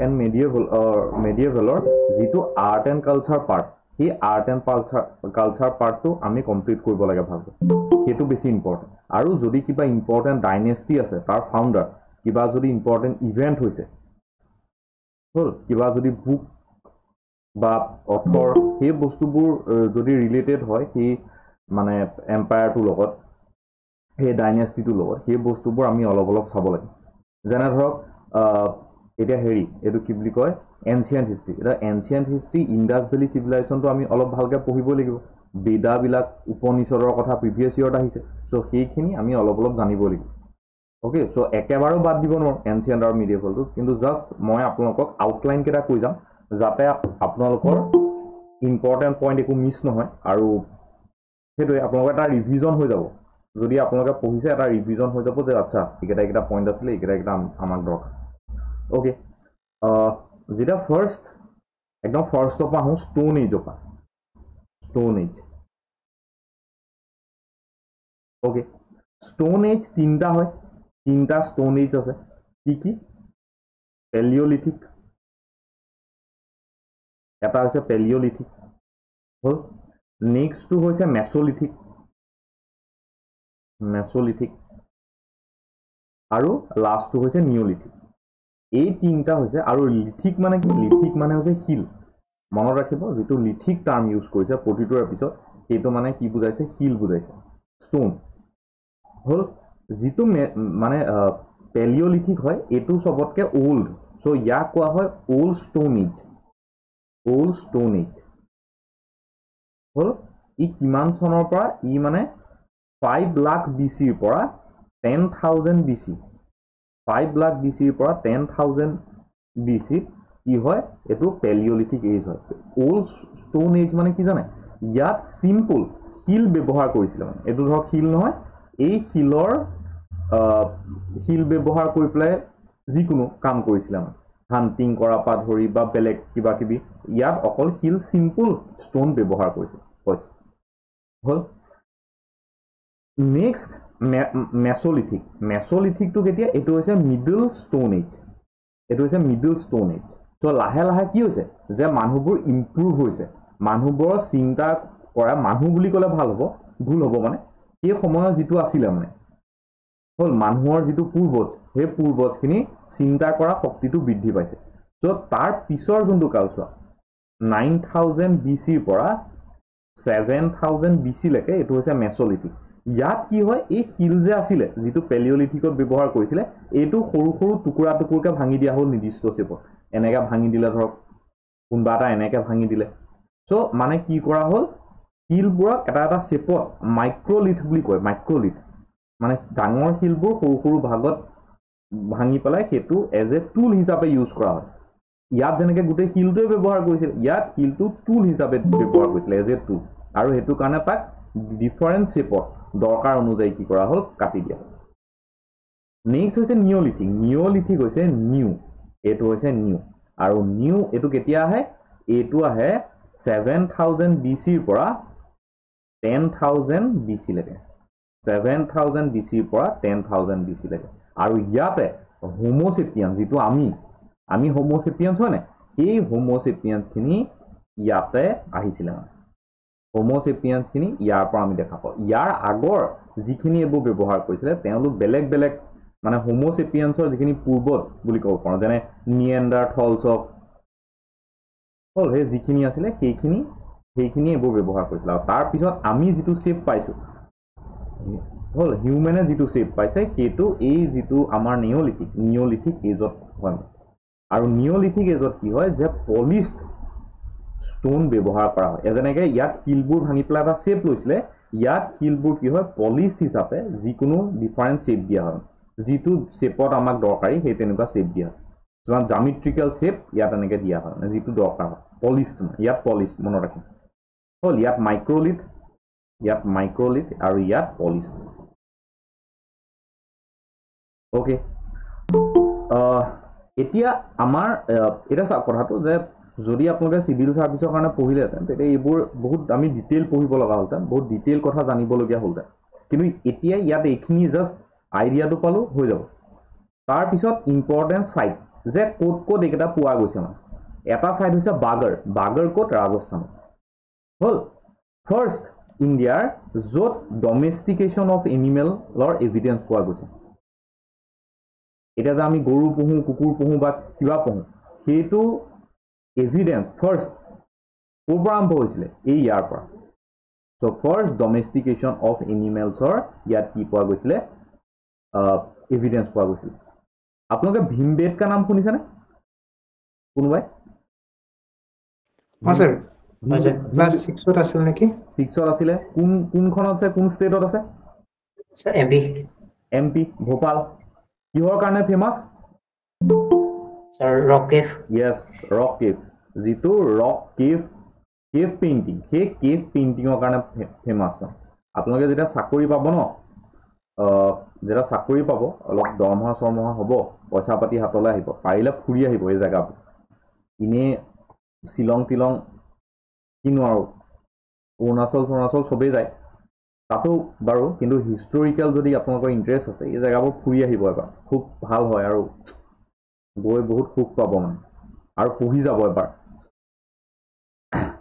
And মেডিয়েভেলৰ যিটো art and culture part সেই art and culture পাৰ্টটো আমি কমপ্লিট কৰিব লাগে ভালকৈ সেইটো বেছি ইম্পৰ্টেণ্ট আৰু যদি কিবা ইম্পৰ্টেণ্ট ডাইনেষ্টি আছে তাৰ ফাউণ্ডাৰ কিবা যদি ইম্পৰ্টেণ্ট ইভেণ্ট হৈছে হ'ল কিবা যদি বুক বা অথৰ সেই বস্তুবোৰ যদি ৰিলেটেড হয় সেই মানে এম্পায়াৰটোৰ লগত সেই ডাইনেষ্টিটোৰ লগত সেই বস্তুবোৰ আমি অলপ অলপ চাব লাগে যেনে ধৰক এটা হেৰি এইটো কি বুলি কয় এনচিয়েন্ট হিষ্ট্ৰী এটা এনচিয়েন্ট হিষ্ট্ৰী ইণ্ডাছ ভেলী চিভিলাইজেশ্যনটো আমি অলপ ভালকৈ পঢ়িব লাগিব বেদাবিলাক উপনিষদৰ কথা প্ৰিভিয়াছ ইয়েৰত আহিছে চ' সেইখিনি আমি অলপ অলপ জানিব লাগিব অ'কে চ' একেবাৰেও বাদ দিব নোৱাৰোঁ এনচিয়েন্ট আৰু মিডিয়েভেলটো কিন্তু জাষ্ট মই আপোনালোকক আউটলাইন কেইটা কৈ যাম যাতে আপোনালোকৰ ইম্পৰ্টেণ্ট পইণ্ট একো মিছ নহয় আৰু সেইটোৱে আপোনালোকৰ এটা ৰিভিজন হৈ যাব যদি আপোনালোকে পঢ়িছে এটা ৰিভিজন হৈ যাব যে আচ্ছা এইকেইটা পইণ্ট আছিলে এইকেইটা আমাক দৰকাৰ অ'কে যেতিয়া একদম ফাৰ্ষ্টৰ পৰা আহোঁ ষ্টোন এজৰ পৰা stone age okay stone age তিনিটা হয় তিনিটা ষ্টোন এজ আছে কি পেলিঅ'লিথিক এটা হৈছে পেলিঅ'লিথিক হ'ল নেক্সটটো হৈছে মেছ'লিথিক আৰু লাষ্টটো হৈছে নিঅ'লিথিক এই তিনিটা হৈছে আৰু লিথিক মানে কি লিথিক মানে হৈছে শিল মনত ৰাখিব যিটো লিথিক টাৰ্ম ইউজ কৰিছে প্ৰতিটোৰ পিছত সেইটো মানে কি বুজাইছে শিল বুজাইছে ষ্টোন হ'ল যিটো মানে পেলিঅ'লিথিক হয় এইটো চবতকৈ অল্ড চ' ইয়াক কোৱা হয় অল্ড ষ্টোন এজ হ'ল ই কিমান চনৰ পৰা ই মানে 5 লাখ BCৰ পৰা 10,000 BC 5 লাখ BCৰ পৰা 10,000 BC কি হয় এইটো পেলিঅ'লিথিক এজ হয় অল্ড ষ্টোন এজ মানে কি জানে ইয়াত চিম্পল শিল ব্যৱহাৰ কৰিছিলে মানে এইটো ধৰক শিল নহয় এই শিল ব্যৱহাৰ কৰি পেলাই যিকোনো কাম কৰিছিলে মানে হাণ্টিং কৰা পৰা ধৰি বা বেলেগ কিবা কিবি ইয়াত অকল শিল চিম্পল ষ্টোন ব্যৱহাৰ কৰিছে হ'ল নেক্সট মেছ'লিথিকটো কেতিয়া এইটো হৈছে মিডল ষ্টোন এজ চ' লাহে লাহে কি হৈছে যে মানুহবোৰ ইম্প্ৰুভ হৈছে মানুহবোৰৰ চিন্তা কৰা মানুহ বুলি ক'লে ভুল হ'ব মানে সেই সময়ত যিটো আছিলে মানে হ'ল মানুহৰ যিটো পূৰ্বজ সেই পূৰ্বজখিনি চিন্তা কৰা শক্তিটো বৃদ্ধি পাইছে চ' তাৰ পিছৰ যোনটো কালচোৱা 9,000 BCৰ পৰা 7,000 BC লৈকে এইটো হৈছে মেছ'লিথিক ইয়াত কি হয় এই শিল যে আছিলে যিটো পেলিঅ'লিথিকত ব্যৱহাৰ কৰিছিলে এইটো সৰু সৰু টুকুৰাকৈ ভাঙি দিয়া হ'ল নিৰ্দিষ্ট শেপত এনেকৈ ভাঙি দিলে ধৰক কোনোবা এটা এনেকৈ ভাঙি দিলে চ' মানে কি কৰা হ'ল শিলবোৰক এটা শেপত মাইক্ৰ'লিথ বুলি কয় মাইক্ৰ'লিথ মানে ডাঙৰ শিলবোৰ সৰু সৰু ভাগত ভাঙি পেলাই সেইটো এজ এ টুল হিচাপে ইউজ কৰা হয় ইয়াত যেনেকৈ গোটেই শিলটোৱে ব্যৱহাৰ কৰিছিল ইয়াত শিলটো টুল হিচাপে ব্যৱহাৰ কৰিছিলে এজ এ টুল আৰু সেইটো কাৰণে তাক ডিফাৰেণ্ট শেপত দৰকাৰ অনুযায়ী কি কৰা হ'ল কাটি দিয়া হ'ল নেক্সট হৈছে নিঅ'লিথিক হৈছে এইটো হৈছে নিউ আৰু এইটো কেতিয়া আহে এইটো আহে 7,000 BCৰ পৰা 10,000 BC লৈকে 7,000 BCৰ পৰা 10,000 BC লৈকে আৰু ইয়াতে হোমোচেপিয়ান যিটো আমি হোমোচেপিয়ানছ হয় নাই সেই হোমোচেপিয়ানছখিনি ইয়াতে আহিছিলে মানে হোমোচেপিয়ানছখিনি ইয়াৰ পৰা আমি দেখা পাওঁ ইয়াৰ আগৰ যিখিনি এইবোৰ ব্যৱহাৰ কৰিছিলে তেওঁলোক বেলেগ মানে হোমোচেপিয়ানছৰ যিখিনি পূৰ্বজ বুলি ক'ব পাৰোঁ যেনে নিয়েণ্ডাৰথলছ হ'ল সেই যিখিনি আছিলে সেইখিনি এইবোৰ ব্যৱহাৰ কৰিছিলে আৰু তাৰপিছত আমি যিটো শ্বেপ পাইছোঁ হ'ল হিউমেনে যিটো শ্বেপ পাইছে সেইটো এই যিটো আমাৰ নিঅ'লিথিক এজত হয় আৰু নিঅ'লিথিক এজত কি হয় যে পলিষ্ট ষ্টোন ব্যৱহাৰ কৰা হয় যেনেকৈ ইয়াত শিলবোৰ ভাঙি পেলাই এটা শ্বেপ লৈছিলে ইয়াত শিলবোৰ কি হয় পলিষ্ট হিচাপে যিকোনো ডিফাৰেণ্ট শ্বেপ দিয়া হয় যিটো শ্বেপত আমাক দৰকাৰী সেই তেনেকুৱা শ্বেপ দিয়া হয় যিমান জামিট্ৰিকেল শ্বেপ ইয়াত এনেকৈ দিয়া হয় যিটো দৰকাৰ হয় পলিষ্ট ইয়াত পলিষ্ট মনত ৰাখিম হ'ল ইয়াত মাইক্ৰ'লিথ আৰু ইয়াত পলিষ্ট অ'কে এতিয়া আমাৰ এটা চাওক কথাটো যে যদি আপোনালোকে চিভিল সাৰ্ভিসৰ কাৰণে পঢ়িলেহেঁতেন তেতিয়া এইবোৰ বহুত আমি ডিটেইল পঢ়িব লগা হ'লহেঁতেন বহুত ডিটেইল কথা জানিবলগীয়া হ'লহেঁতেন কিন্তু এতিয়া ইয়াত এইখিনি জাষ্ট আইডিয়াটো পালোঁ হৈ যাব তাৰপিছত ইম্পৰ্টেণ্ট যে কোট কোট এইকেইটা পোৱা গৈছে মানে এটা সাইড হৈছে বাগৰ কোট ৰাজস্থান হল ফাৰ্স্ট ইণ্ডিয়াৰ য'ত ডমেষ্টিকেশ্যন অফ এনিমেলৰ এভিডেন্স পোৱা গৈছে এটা যে আমি গৰু পুহু কুকুৰ পুহু বা কিবা পুহু সেইটো এভিডেন্স ফাৰ্স্ট ক'ৰ পৰা আৰম্ভ হৈছিলে এই ইয়াৰ পৰা so first domestication of animals or ইয়াত কি পোৱা গৈছিলে এভিডেন্স পোৱা গৈছিল আপোনালোকে ভীমবেটকা নাম শুনিছেনে কোনবাই স্যার ক্লাস 6 ত আছিল নেকি 6 ত আছিল কোনখন আছে কোন ষ্টেটত আছে স্যার এমপি ভোপাল কিহৰ কাৰণে famous sir rock cave yes rock cave যিটো rock cave পেইন্টিং হে কেভ পেইন্টিংৰ কাৰণে ফেমাস ন আপোনালোকে যেটা চাকৰি পাব ন যেটা চাকৰি পাব অলপ দৰমহা চৰমহা হ'ব পইচা পাতি হাতলৈ আহিব পাৰিলে ফুৰি আহিব এই জায়গাত ইনে শিলং তিলং কিনো আৰু অৰুণাচল সবেই যায় তাতো বাৰু কিন্তু হিষ্টৰিকেল যদি আপোনালোকৰ ইন্টাৰেষ্ট আছে এই জায়গাবোৰ ফুৰি আহিব এবাৰ খুব ভাল হয় আৰু গৈ বহুত সুখ পাব মানে আৰু পঢ়ি যাব এবাৰ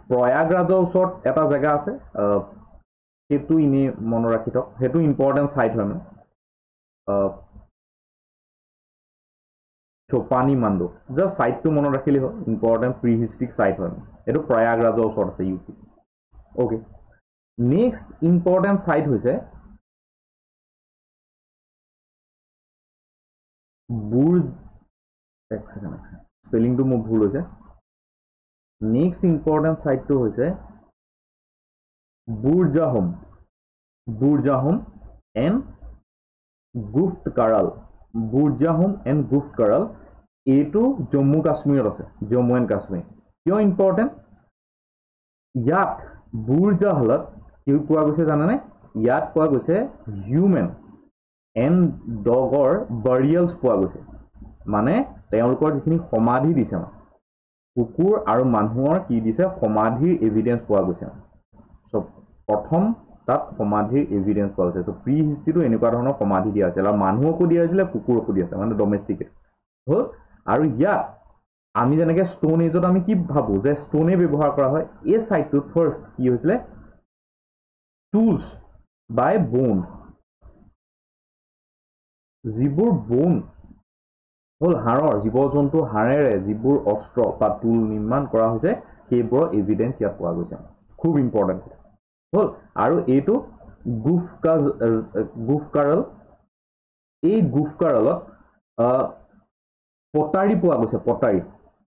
প্ৰয়াগৰাজৰ ওচৰত এটা জায়গা আছে সেইটো ইনে মনত ৰাখি থক সেইটো ইম্পৰ্টেন্ট সাইট হয় মানে চোপানি মান্দু জাস্ট সাইটটো মনত ৰাখিলে হয় ইম্পৰ্টেন্ট প্ৰি হিষ্ট্ৰিক সাইট হয় এটো প্ৰয়াগৰাজৰ ওচৰত আছে UP okay next important site হৈছে বুৰ্জ এক সেকেন্ড স্পেলিংটো মোৰ ভুল হৈছে নেক্সট ইম্পৰ্টেন্ট সাইটটো হৈছে বুৰ্জাহোম এণ্ড গুফ্তকাৰাল এইটো জম্মু কাশ্মীৰত আছে জম্মু এণ্ড কাশ্মীৰ কিয় ইম্পৰ্টেন্ট ইয়াত বুৰ্জাহলত কি পোৱা গৈছে জানেনে ইয়াত পোৱা গৈছে হিউমেন এণ্ড ডগৰ বাৰিয়েলছ পোৱা গৈছে মানে তেওঁলোকৰ যিখিনি সমাধি দিছে কুকুৰ আৰু মানুহৰ কি দিছে সমাধিৰ এভিডেন্স পোৱা গৈছে সব প্ৰথম তাত সমাধিৰ এভিডেন্স পোৱা গৈছে তো প্ৰি হিষ্ট্ৰিটো এনেকুৱা ধৰণৰ সমাধি দিয়া আছিল আৰু মানুহকো দিয়া হৈছিল কুকুৰকো দিয়া আছিল মানে ডমেষ্টিকেট হল আৰু ইয়াত আমি যেনেকে ষ্টোন এজত আমি কি ভাবো যে ষ্টোনে ব্যৱহাৰ কৰা হয় এই সাইটটোত ফাৰ্স্ট কি হৈছিলে টুলছ বাই বোন যিবোৰ বোন হল হাড়ৰ জীৱ জন্তু হাড়েৰে যিবোৰ অস্ত্ৰ বা টুল নিৰ্মাণ কৰা হৈছে সেইবোৰৰ এভিডেন্স ইয়াত পোৱা গৈছে খুব ইম্পৰ্টেন্ট হল আৰু এইটো গুফকাৰল এই গুফকাৰলত পটাৰী পোৱা গৈছে পটাৰী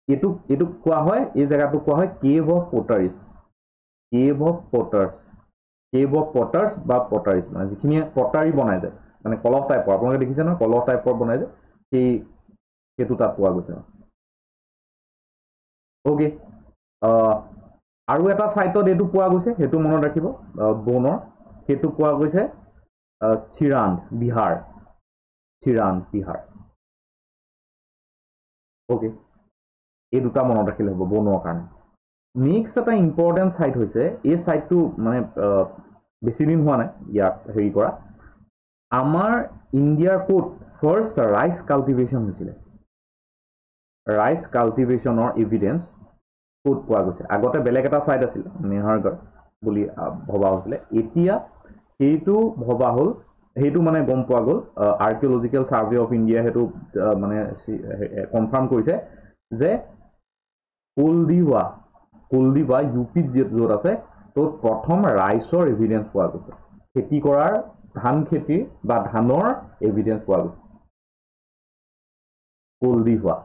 এইটো কোৱা হয় এই জায়গাটো কোৱা হয় কেভ অফ পটাৰ্স বা পটাৰিজ মানে যিখিনি পটাৰী বনাই যায় মানে কলহ টাইপৰ আপোনালোকে দেখিছে ন কলহ টাইপৰ বনাই যায় সেইটো তাত পোৱা গৈছে ওকে আৰু এটা সাইটত এইটো পোৱা গৈছে সেইটো মনত ৰাখিব বনৰ সেইটো পোৱা গৈছে চিৰান বিহাৰ ওকে এই দুটা মনত ৰাখিলে হ'ব বনৰ কাৰণে নেক্সট এটা ইম্পৰ্টেন্ট সাইট হৈছে এই সাইটটো মানে বেছি দিন হোৱা নাই ইয়াত হেৰি কৰা আমাৰ ইণ্ডিয়াৰ কোট ফাৰ্স্ট ৰাইচ কাল্টিভেশ্যন হৈছিলে ৰাইচ কাল্টিভেশ্যনৰ এভিডেন্স কোট পোৱা গৈছে আগতে বেলেগ এটা সাইট আছিল মেহৰগড় বুলি ভবা হৈছিলে এতিয়া সেইটো ভবা হ'ল সেইটো মানে গম পোৱা গ'ল আৰ্কিঅলজিকেল সাৰ্ভে অফ ইণ্ডিয়া সেইটো মানে কনফাৰ্ম কৰিছে যে কুলদিৱা ইউপিত য'ত আছে ত'ত প্ৰথম ৰাইচৰ এভিডেন্স পোৱা গৈছে খেতি কৰাৰ ধান খেতিৰ বা ধানৰ এভিডেন্স পোৱা গৈছে কুলদিৱা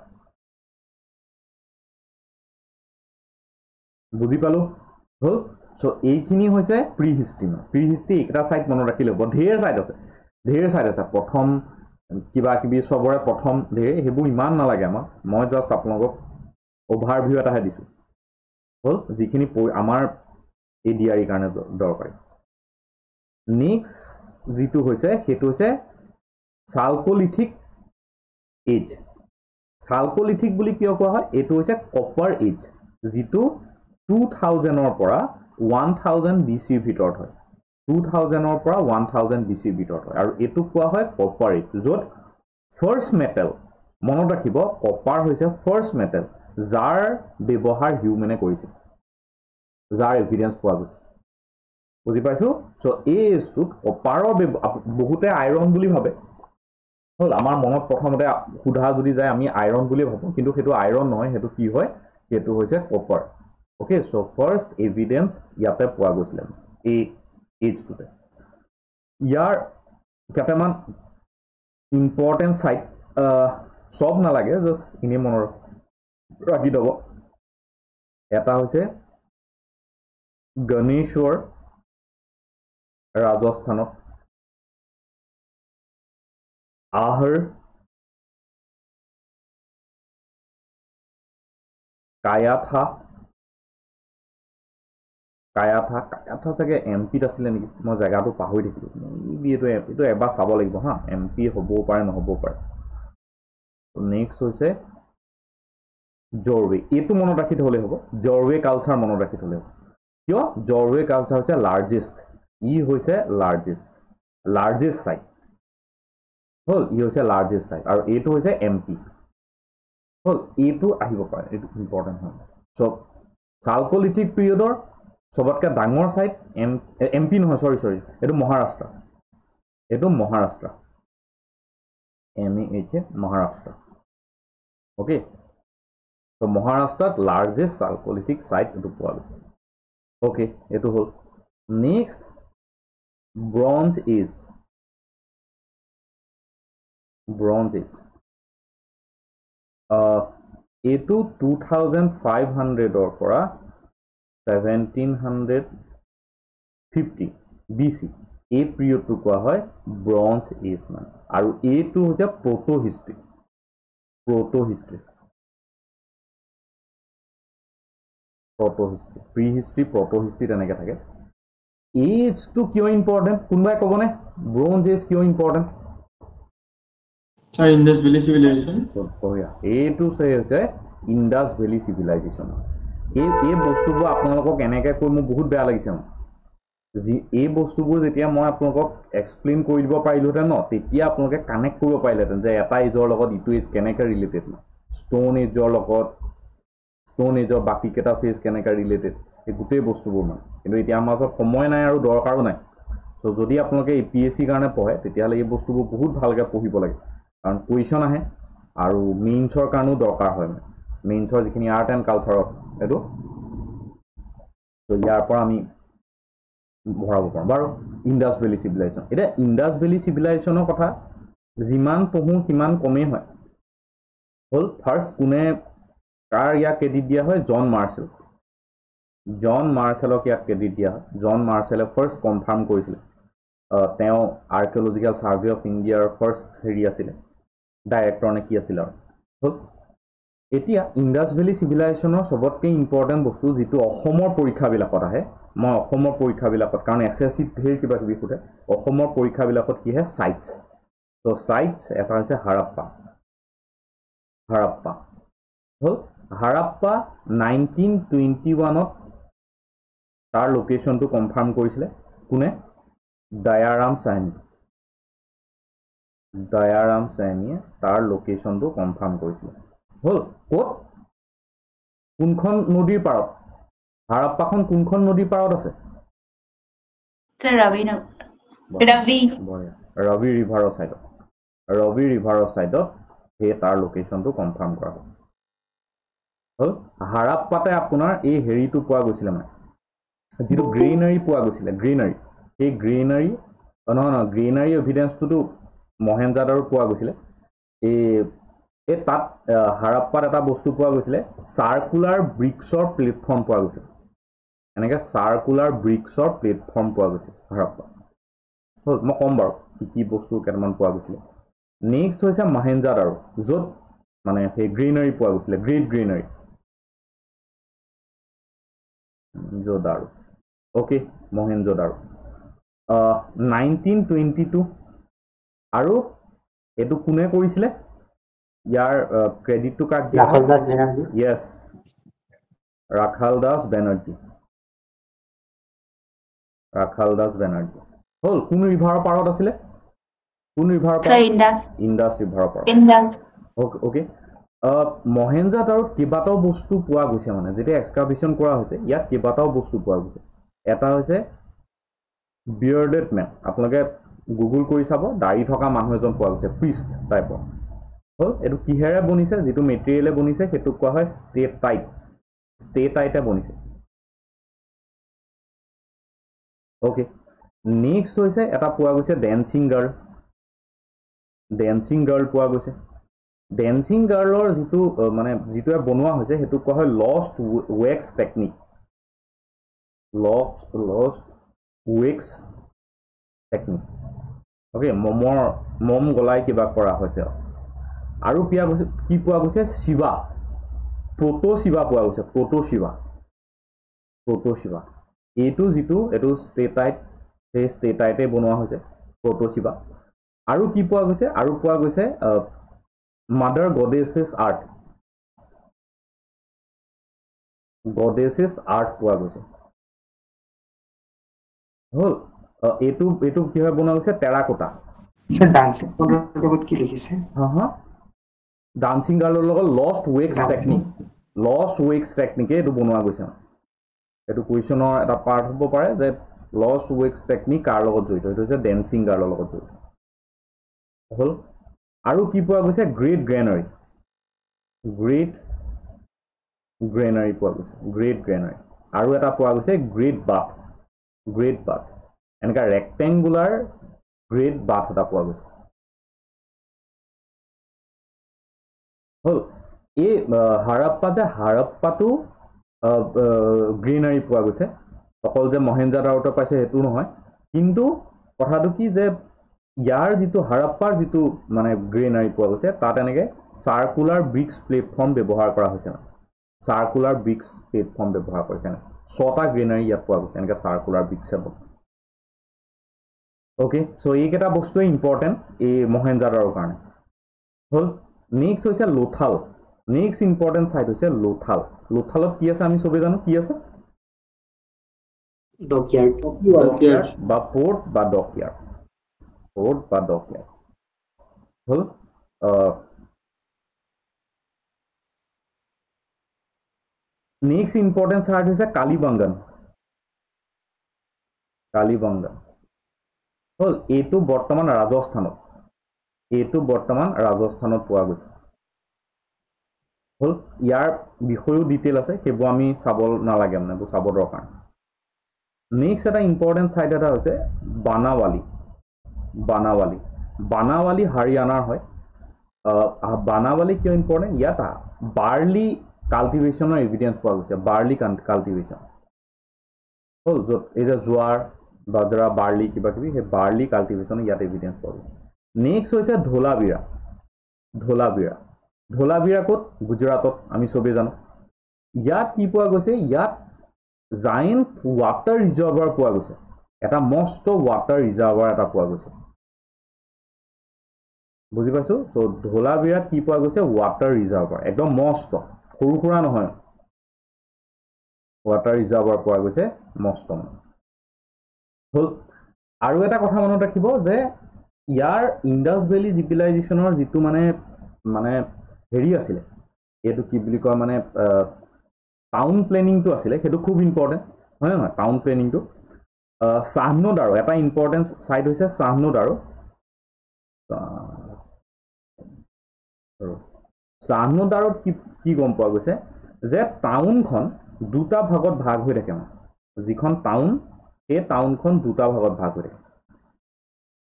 বুজি পালো হল সো এইখিনি হৈছে প্ৰি হিষ্ট্ৰি একটা সাইট মনত ৰাখি ল'ব ঢেৰ সাইট আছে প্ৰথম কিবা কিবি সবৰে প্ৰথম ঢেৰ হেবোৰ ইমান নালাগে আমাক মই জাস্ট আপোনালোকক ওভাৰভিউ এটাহে দিছো হল যিখিনি আমাৰ এই ডিআৰি কাৰণে দৰকাৰী নেক্সট যিটো হৈছে সেইটো হৈছে চালকোলিথিক এজ চালকোলিথিক বুলি কিয় কোৱা হয় এইটো হৈছে কপাৰ এজ যিটো 2000 ৰ পৰা 1000 BC ভিতৰত হয় 2000 ৰ পৰা 1000 BC ভিতৰত হয় আৰু এটো কোৱা হয় কপাৰ এজ য'ত ফাৰ্স্ট মেটেল মনত ৰাখিব কপাৰ হৈছে ফাৰ্ষ্ট মেটেল যাৰ ব্যৱহাৰ হিউমেনে কৰিছিল যাৰ এভিডেন্স পোৱা গৈছে বুজি পাইছো সো এই স্তুত কপাৰৰ বহুতে আইৰন বুলি ভাবে হল আমাৰ মনত প্ৰথমতে সুধা যদি যায় আমি আইৰন বুলি ভাবো কিন্তু হেতু আইৰন নহয় হেতু কি হয় হেতু হৈছে copper okay so first evidence ইয়াতে পোৱা গৈছিল এই এইজটোতে ইয়াৰ কেটামান ইম্পৰ্টেন্ট সাইট সব নালাগে জাস্ট ইনে মনৰ ৰাখি দব এটা হৈছে গণেশ্বৰ ৰাজস্থানত आहर कायाथा सके एमपी आছিলে নেকি মই জায়গাটো পাহৰি থাকিলো এইটো এবাৰ চাব লাগিব হা এমপি হ'ব পাৰে নহব পাৰে নেক্সট হৈছে জৰৱে এটো মনত ৰাখি থলে হ'ব জৰৱে কালচাৰ মনত ৰাখি থলে হ'ব কিয় জৰৱে কালচাৰ হৈছে লাৰ্জেষ্ট ই হৈছে লাৰ্জেষ্ট সাইট হল ই হৈছে লাৰ্জেষ্ট সাইট আৰু এটো হৈছে এমপি হল এটো আহিব পাৰে এটো ইম্পৰ্টেন্ট হয় সো চালকোলিথিক পিৰিয়ডৰ সবতকে ডাঙৰ সাইট এমপি নহয় সৰি এটো Maharashtra mAh Maharashtra okay so মহাৰাষ্ট্ৰত লাৰ্জেষ্ট চালকোলিথিক সাইট এটো পোৱা গৈছে ওকে এটো হল নেক্সট ব্ৰঞ্জ এজ এটো 2500 or পৰা 1750 BC এই পিৰিয়ড টু কোৱা হয় ব্ৰঞ্জ এজ মানে আৰু এটো হৈছে প্ৰটো হিষ্ট্ৰী প্ৰি হিষ্ট্ৰী প্ৰটো হিষ্ট্ৰী তেনেকৈ থাকে এজ টু কিয় ইম্পৰ্টেন্ট কোনবাই ক'বনে ব্ৰঞ্জ এজ কিয় ইম্পৰ্টেন্ট Indus Valley Civilization. এইটো হৈছে ইন্দাস ভেলি সিভিলাইজেশন এই বস্তুবোৰ আপোনালোকক এনেকৈ কৈ মোৰ বহুত বেয়া লাগিছে যি এই বস্তুবোৰ যেতিয়া মই আপোনালোকক এক্সপ্লেইন কৰি দিব পাৰিলোহেঁতেন ন তেতিয়া আপোনালোকে কানেক্ট কৰিব পাৰিলেহেঁতেন যে এটা এজৰ লগত ইটো এজ কেনেকৈ ৰিলেটেড ষ্ট'ন এজৰ বাকী কেইটা ফেজ কেনেকৈ ৰিলেটেড এই গোটেই বস্তুবোৰ মানে কিন্তু এতিয়া আমাৰ ওচৰত সময় নাই আৰু দৰকাৰো নাই সো যদি আপোনালোকে APSC কাৰণে পঢ়ে তেতিয়াহ'লে এই বস্তুবোৰ বহুত ভালকৈ পঢ়িব লাগে কাৰণ কুৱেশ্যন আহে আৰু মেইনছৰ কাৰণেও দৰকাৰ হয় মেইনছৰ যিখিনি আৰ্ট এণ্ড কালচাৰত এইটো তো ইয়াৰ পৰা আমি ভৰাব পাৰোঁ বাৰু ইন্দাস ভেলি চিভিলাইজেশ্যন এতিয়া ইন্দাস ভেলি চিভিলাইজেশ্যনৰ কথা যিমান পঢ়োঁ সিমান কমেই হয় হ'ল ফাৰ্ষ্ট কোনে কাৰ ইয়াক ক্ৰেডিট দিয়া হয় জন মাৰ্চেলক ইয়াক ক্ৰেডিট দিয়া হয় জন মাৰ্চেলে ফাৰ্ষ্ট কনফাৰ্ম কৰিছিলে তেওঁ আৰ্কিঅলজিকেল সাৰ্ভে অফ ইণ্ডিয়াৰ ফাৰ্ষ্ট হেৰি আছিলে ডাইৰেক্টৰ নে কি আছিল আৰু হ'ল এতিয়া ইন্দাস ভেলি চিভিলাইজেশ্যনৰ সবতকৈ ইম্পৰ্টেণ্ট বস্তু যিটো অসমৰ পৰীক্ষাবিলাকত আহে মই অসমৰ পৰীক্ষাবিলাকত কাৰণ SSC ঢেৰ কিবা কিবি সোধে অসমৰ পৰীক্ষাবিলাকত কি হয় সাইটছ তো সাইটছ এটা হৈছে হাৰাপ্পা হ'ল হাৰাপ্পা 1921ত তাৰ লোকেশ্যনটো কনফাৰ্ম কৰিছিলে কোনে দয়াৰাম সাইনীয়ে তাৰ লোকেশ্যনটো কনফাৰ্ম কৰিছিলে হ'ল ক'ত কোনখন নদীৰ পাৰত হাৰাপ্পাখন কোনখন নদীৰ পাৰত আছে ৰবি ৰিভাৰৰ সাইডত সেই তাৰ লোকেশ্যনটো কনফাৰ্ম কৰা হ'ল হাৰাপ্পাতে আপোনাৰ এই হেৰিটো পোৱা গৈছিলে মানে যিটো গ্ৰেইনাৰী পোৱা গৈছিলে এই গ্ৰেইনাৰী গ্ৰেইনাৰী এভিডেন্সটোতো মহেঞ্জোদাৰোত পোৱা গৈছিলে এই তাত হাৰাপ্পাত এটা বস্তু পোৱা গৈছিলে সাৰ্কুলাৰ ব্ৰিক্সৰ প্লেটফৰ্ম পোৱা গৈছিল এনেকৈ সাৰ্কুলাৰ ব্ৰিক্সৰ প্লেটফৰ্ম পোৱা গৈছিল হাৰাপ্পা হ'ল মই ক'ম বাৰু কি বস্তু কেইটামান পোৱা গৈছিলে নেক্সট হৈছে মহেঞ্জোদাৰো য'ত মানে সেই গ্ৰেইনাৰী পোৱা গৈছিলে গ্ৰেট গ্ৰেইনাৰী জোদাৰো ওকে মহেঞ্জোদাৰো 1922 আৰু এটো কোনে কৰিছিলে ইয়াৰ ক্ৰেডিটটো কাক দিয়া ইয়েস ৰাখাল দাস বেনাৰ্জী হ'ল কোন ৰিভাৰৰ পাৰত আছিলে কোন ৰিভাৰৰ পাৰত ইন্দাস ৰিভাৰৰ পাৰত ওকে মহেঞ্জোদাৰোত কেইবাটাও বস্তু পোৱা গৈছে মানে যেতিয়া এক্সকাভেশ্যন কৰা হৈছে ইয়াত কেইবাটাও বস্তু পোৱা গৈছে এটা হৈছে বিয়াৰ্ডেড মেন আপোনালোকে গুগল কৰি চাব দাড়ি থকা মানুহ এজন পোৱা গৈছে প্ৰিষ্ট টাইপৰ হল এটো কিহেৰে বনিছে যেটো মেটেৰিয়েলে বনিছে হেতু কোৱা হয় ষ্টেটাইটে বনিছে ওকে নেক্সট হৈছে এটা পোৱা গৈছে ড্যান্সিং গাৰ্ল পোৱা গৈছে ড্যান্সিং গাৰ্লৰ যেটো মানে যেটোৱে বনোৱা হৈছে হেতু কোৱা হয় লষ্ট ওৱেক্স টেকনিক ওকে মম গলাই কিবা কৰা হৈছে আৰু পিয়া গৈছে কি পোৱা গৈছে শিৱা প্ৰটো শিৱা পোৱা গৈছে প্ৰটো শিৱা এইটো যেটো এটো ষ্টেটাইটে বনোৱা হৈছে প্ৰটো শিৱা আৰু কি পোৱা গৈছে আৰু পোৱা গৈছে মাদাৰ গডেছেছ আৰ্ট পোৱা গৈছে হল এইটো কি হয় বনোৱা গৈছে টেৰাকোটা স্যাৰ ডান্সিং গাৰ্লৰ লগত কি লিখিছে ডান্সিং গাৰ্লৰ লগত লষ্ট ওৱেক্স টেকনিক এইটো বনোৱা গৈছে এইটো কুৱেশ্যনৰ এটা পাৰ্ট হ'ব পাৰে যে লষ্ট ওৱেক্স টেকনিক কাৰ লগত জড়িত এইটো হৈছে ড্যান্সিং গাৰ্লৰ লগত জড়িত হল আৰু কি পোৱা গৈছে গ্ৰেট গ্ৰেনাৰী পোৱা গৈছে গ্ৰেট গ্ৰেনাৰী আৰু এটা পোৱা গৈছে গ্ৰেট বাথ এনেকা ৰেক্টেংগুলাৰ গ্ৰেট বাথ এটা পোৱা গৈছে হল এই হাৰাপ্পাটো গ্ৰেনাৰী পোৱা গৈছে অকল যে মহেঞ্জোদাৰোত পাইছে হেতু নহয় কিন্তু কথাটো কি যে ইয়াৰ যেটো হাৰাপ্পাৰ যেটো মানে গ্ৰেনাৰী পোৱা গৈছে তাত এনেকে সাৰ্কুলাৰ ব্ৰিক্স প্লেটফৰ্ম ব্যৱহাৰ কৰা হৈছে ছটা গ্ৰেনাৰী ইয়াত পোৱা গৈছে এনেকে সাৰ্কুলাৰ ব্ৰিক্স ওকে সো এইকেইটা বস্তু ইম্পৰ্টেন্ট এই মহেঞ্জোদাৰোৰ কাৰণে হল নেক্সট হৈছে লোথাল নেক্সট ইম্পৰ্টেন্ট সাইট হৈছে লোথালত কি আছে আমি সবে জানো কি আছে ডকয়ার্ড বা পোর্ট বা ডকয়ার্ড হল নেক্সট ইম্পৰ্টেন্ট সাইট হৈছে কালিবাংগান হল এইটো বৰ্তমান ৰাজস্থানত পোৱা গৈছে হল ইয়াৰ বিষয়ও ডিটেইল আছে সেইবোৰ আমি চাব নালাগে মানে বু চাব দৰকাৰ নেক্সট এটা ইম্পৰ্টেন্ট সাইট এটা হৈছে বানাৱালি হাৰিয়ানাৰ হয় বানাৱালি কিয় ইম্পৰ্টেন্ট ইয়াত বাৰ্লি কাল্টিভেশ্যনৰ এভিডেন্স পোৱা গৈছে কাল্টিভেশ্যন হল য'ত এই যে জোৱাৰ বাজৰা বাৰ্লি কিবা কিবি সেই বাৰ্লি কাল্টিভেশ্যন ইয়াত এভিডেন্স পোৱা গৈছে নেক্সট হৈছে ধোলাবিৰা ক'ত গুজৰাটত আমি সবে জানো ইয়াত কি পোৱা গৈছে ইয়াত জায়েন্ট ৱাটাৰ ৰিজাৰ্ভাৰ পোৱা গৈছে এটা মস্ত ৱাটাৰ ৰিজাৰ্ভাৰ এটা পোৱা গৈছে বুজি পাইছো সো ধোলাবিৰাত কি পোৱা গৈছে ৱাটাৰ ৰিজাৰ্ভাৰ একদম মস্ত সৰু খুৰা নহয় ৱাটাৰ ৰিজাৰ্ভাৰ পোৱা গৈছে মস্ত হল আৰু এটা কথা মনত ৰাখিব যে ইয়াৰ ইন্ডাছ ভেলি চিভিলাইজেশ্যনৰ যেটো মানে হেৰি আছিল এটো কি বুলি কয় মানে টাউন প্লেনিংটো আছিল হেতু খুব ইম্পৰ্টেন্ট হয় না টাউন প্লেনিংটো সাহনদাৰো এটা ইম্পৰ্টেন্ট সাইট হৈছে সাহনদাৰোত কি গম পোৱা গৈছে যে টাউনখন দুটা ভাগত ভাগ হৈ থাকে যিখন টাউন এই টাউনখন দুটা ভাগত ভাগ হৈ থাকে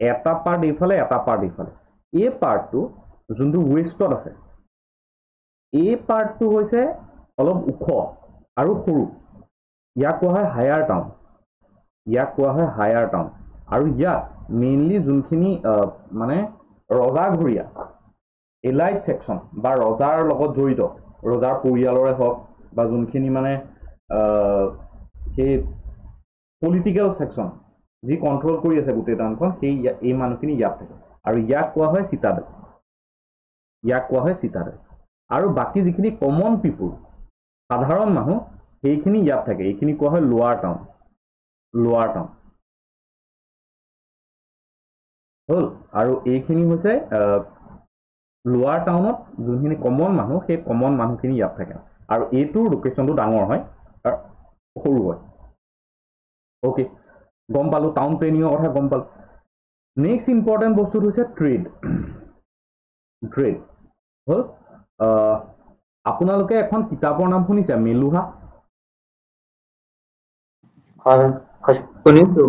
এটা পাৰ্ট ইফালে এটা পাৰ্ট ইফালে এই পাৰ্টটো যোনটো ওয়েষ্টত আছে এই পাৰ্টটো হৈছে অলপ উখ আৰু সৰু ইয়াক কোৱা হয় হায়াৰ টাউন আৰু ইয়াত মেইনলি যোনখিনি মানে ৰজাঘৰীয়া এলাইট সেকশন বা ৰজাৰ লগত জড়িত ৰজাৰ পৰিয়ালৰে হওক বা যোনখিনি মানে সেই পলিটিক্যাল সেকশন যি কন্ট্ৰোল কৰি আছে গোটেই টাউনখন সেই এই মানুহখিনি ইয়াত থাকে আৰু ইয়াক কোৱা হয় সিটাডেল আৰু বাকি যিখিনি কমন পিপল সাধাৰণ মানুহ সেইখিনি ইয়াত থাকে এইখিনি কোৱা হয় লোৱাৰ টাউন হল আৰু এইখিনি হৈছে লোৱাৰ টাউনত যোনখিনি কমন মানুহ সেই কমন মানুহখিনি ইয়াত থাকে আৰু এইটোৰ লোকেশ্যনটো ডাঙৰ হয় আৰু সৰু হয় ওকে গম পালো টাউন প্লেনিঙৰ কথা গম পালো নেক্সট ইম্পৰ্টেণ্ট বস্তুটো হৈছে ট্ৰেড হ'ল আপোনালোকে এখন কিতাপৰ নাম শুনিছে মেলুহা শুনিছো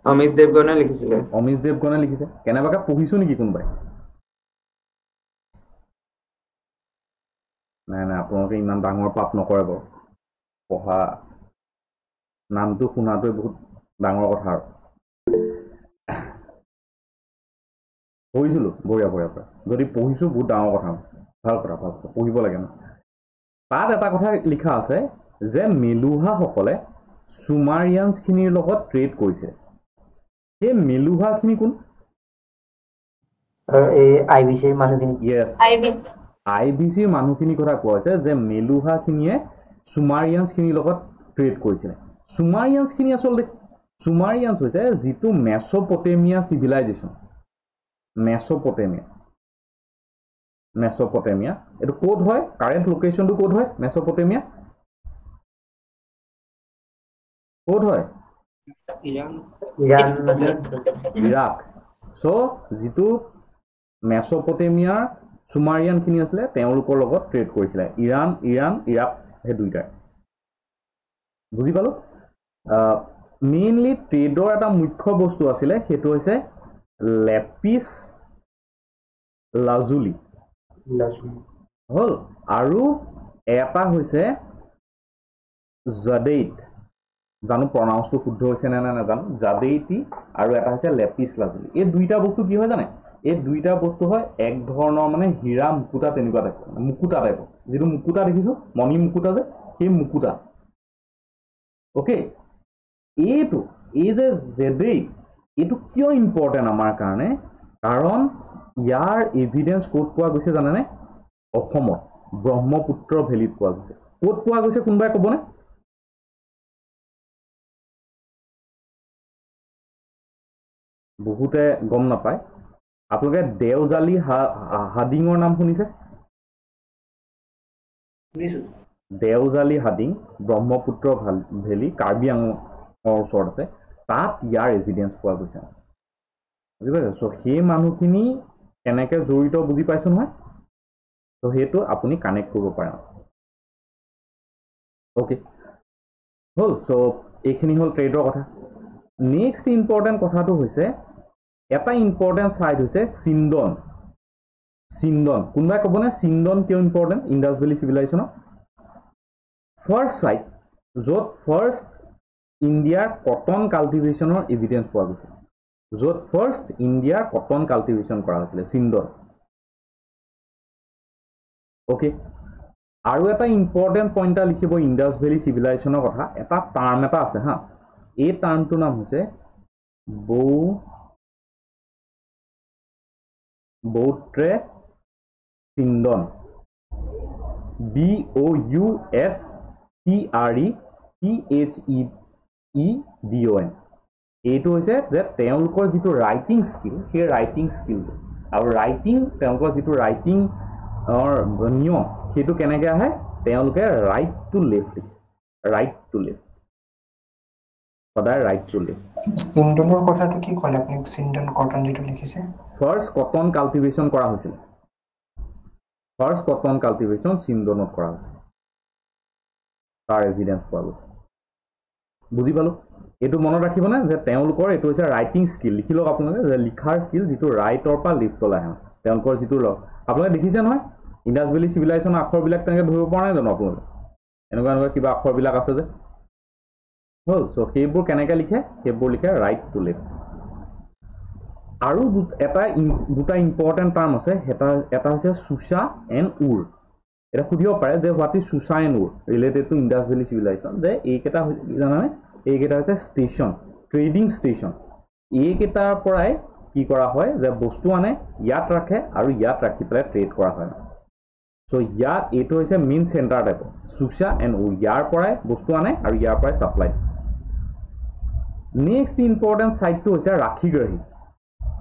অমিশ দেৱগণে লিখিছিলে অমিশ দেৱগণে লিখিছে কেনেবাকৈ পঢ়িছো নেকি কোনোবাই নাই নাই আপোনালোকে ইমান ডাঙৰ পাপ নকৰে বাৰু পঢ়া নামটো শুনাটোৱে বহুত ডাঙৰ কথা আৰু পঢ়িছিলোঁ বঢ়িয়া পৰা যদি পঢ়িছোঁ বহুত ডাঙৰ কথা ভাল কথা পঢ়িব লাগে ন তাত এটা কথা লিখা আছে যে মেলুহাসকলে চুমাৰিয়ানছখিনিৰ লগত ট্ৰেড কৰিছে সেই মেলুহাখিনি কোন আইবিচিৰ মানুহখিনি য়েছ আইবিচিৰ মানুহখিনিৰ কথা কোৱা হৈছে যে মেলুহাখিনিয়ে চুমাৰিয়ানছখিনিৰ লগত ট্ৰেড কৰিছিলে চুমাৰিয়ানছখিনি আচলতে চুমাৰিয়ানছ হৈছে যিটো মেছ'পটেমিয়া চিভিলাইজেশ্যন মেছ'পটেমিয়া এইটো ক'ত হয় কাৰেণ্ট লোকেশ্যনটো ক'ত হয় মেছ'পটেমিয়া ক'ত হয় ইৰাক চ' যিটো মেছ'পটেমিয়াৰ চুমাৰিয়ানখিনি আছিলে তেওঁলোকৰ লগত ট্ৰেড কৰিছিলে ইৰাণ ইৰাক সেই দুইটাই বুজি পালো মেইনলি ট্ৰেডৰ এটা মুখ্য বস্তু আছিলে সেইটো হৈছে লেপিছ লাজুলি হ'ল আৰু এটা হৈছে জাডেইট জানো প্ৰনাউন্সটো শুদ্ধ হৈছে নে নাজানো জাডেইটি আৰু এটা হৈছে লেপিছ লাজুলি এই দুইটা বস্তু কি হয় জানে এই দুইটা বস্তু হয় এক ধৰণৰ মানে হীৰা মুকুতা তেনেকুৱা টাইপৰ মুকুতা টাইপৰ যিটো মুকুতা দেখিছোঁ মণি মুকুতা যে সেই মুকুতা ওকে এই যে জেডেইট এইটো কিয় ইম্পৰ্টেণ্ট আমাৰ কাৰণে কাৰণ ইয়াৰ এভিডেন্স ক'ত পোৱা গৈছে জানেনে অসমত ব্ৰহ্মপুত্ৰ ভেলীত পোৱা গৈছে ক'ত পোৱা গৈছে কোনোবাই ক'বনে বহুতে গম নাপায় আপোনালোকে দেওজালি হাডিঙৰ নাম শুনিছে দেওজালি হাডিং ব্ৰহ্মপুত্ৰ ভেলী কাৰ্বি আংলঙৰ ওচৰত আছে তাত ইয়াৰ এভিডেন্স পোৱা গৈছে বুজি পাইছে চ' সেই মানুহখিনি কেনেকৈ জড়িত বুজি পাইছোঁ নহয় চ' সেইটো আপুনি কানেক্ট কৰিব পাৰে অ'কে হ'ল চ' এইখিনি হ'ল ট্ৰেডৰ কথা নেক্সট ইম্পৰ্টেণ্ট কথাটো হৈছে এটা ইম্পৰ্টেণ্ট ছাইট হৈছে চিন্দন কোনোবাই ক'বনে চিন্দন কিয় ইম্পৰ্টেণ্ট ইণ্ডাছ ভেলী চিভিলাইজেশ্যনৰ ফাৰ্ষ্ট ছাইট য'ত ফাৰ্ষ্ট ইণ্ডিয়াৰ কটন কাল্টিভেশ্যনৰ এভিডেন্স পোৱা গৈছে য'ত ফাৰ্ষ্ট ইণ্ডিয়াৰ কটন কাল্টিভেশ্যন কৰা হৈছিলে চিন্দন অ'কে আৰু এটা ইম্পৰ্টেণ্ট পইণ্ট এটা লিখিব ইণ্ডাছ ভেলী চিভিলাইজেশ্যনৰ কথা এটা টাৰ্ম এটা আছে হা এই টাৰ্মটোৰ নাম হৈছে বৌত্ৰে চিন্দন BOUSTRETHEDON এইটো হৈছে যে তেওঁলোকৰ যিটো ৰাইটিং স্কিল সেই ৰাইটিং স্কিলটো আৰু তেওঁলোকৰ যিটো ৰাইটিঙৰ নিয়ম সেইটো কেনেকৈ আহে তেওঁলোকে ৰাইট টু লেফ্ট সদায় ৰাইট টু লেফ্ট চিন্দনৰ কথাটো কি ক'লে আপুনি চিন্দন কটন যিটো লিখিছে ফাৰ্ষ্ট কটন কাল্টিভেশ্যন কৰা হৈছিল ফাৰ্ষ্ট কটন কাল্টিভেশ্যন চিন্দনত কৰা হৈছিল তাৰ এভিডেন্স পোৱা গৈছে বুজি পালোঁ এইটো মনত ৰাখিবনে যে তেওঁলোকৰ এইটো হৈছে ৰাইটিং স্কিল লিখি লওক আপোনালোকে যে লিখাৰ স্কিল যিটো ৰাইটৰ পৰা লিফ্টলৈ আহে তেওঁলোকৰ যিটো আপোনালোকে দেখিছে নহয় ইণ্ডাছ ভেলী চিভিলাইজেশ্যনৰ আখৰবিলাক তেনেকৈ ধৰিব পৰা নাই জানো আপোনালোকে এনেকুৱা কিবা আখৰবিলাক আছে যে হ'ল চ' সেইবোৰ কেনেকৈ লিখে সেইবোৰ লিখে ৰাইট টু লেফ্ট আৰু দুটা ইম্পৰ্টেণ্ট টাৰ্ম আছে এটা হৈছে চুচা এণ্ড উৰ এটা সুধিব পাৰে যে হোৱাট ইজ চুচা এণ্ড উৰ related to Indus valley civilisation যে এইকেইটা জানানে এইকেইটা হৈছে ষ্টেচন ট্ৰেডিং ষ্টেচন এইকেইটাৰ পৰাই কি কৰা হয় যে বস্তু আনে ইয়াত ৰাখে আৰু ইয়াত ৰাখি পেলাই ট্ৰেড কৰা হয় চ' ইয়াত এইটো হৈছে মেইন চেণ্টাৰ টাইপৰ চুচা এণ্ড উৰ ইয়াৰ পৰাই বস্তু আনে আৰু ইয়াৰ পৰাই ছাপ্লাই নেক্সট ইম্পৰ্টেণ্ট ছাইটটো হৈছে ৰাখীগ্ৰাহী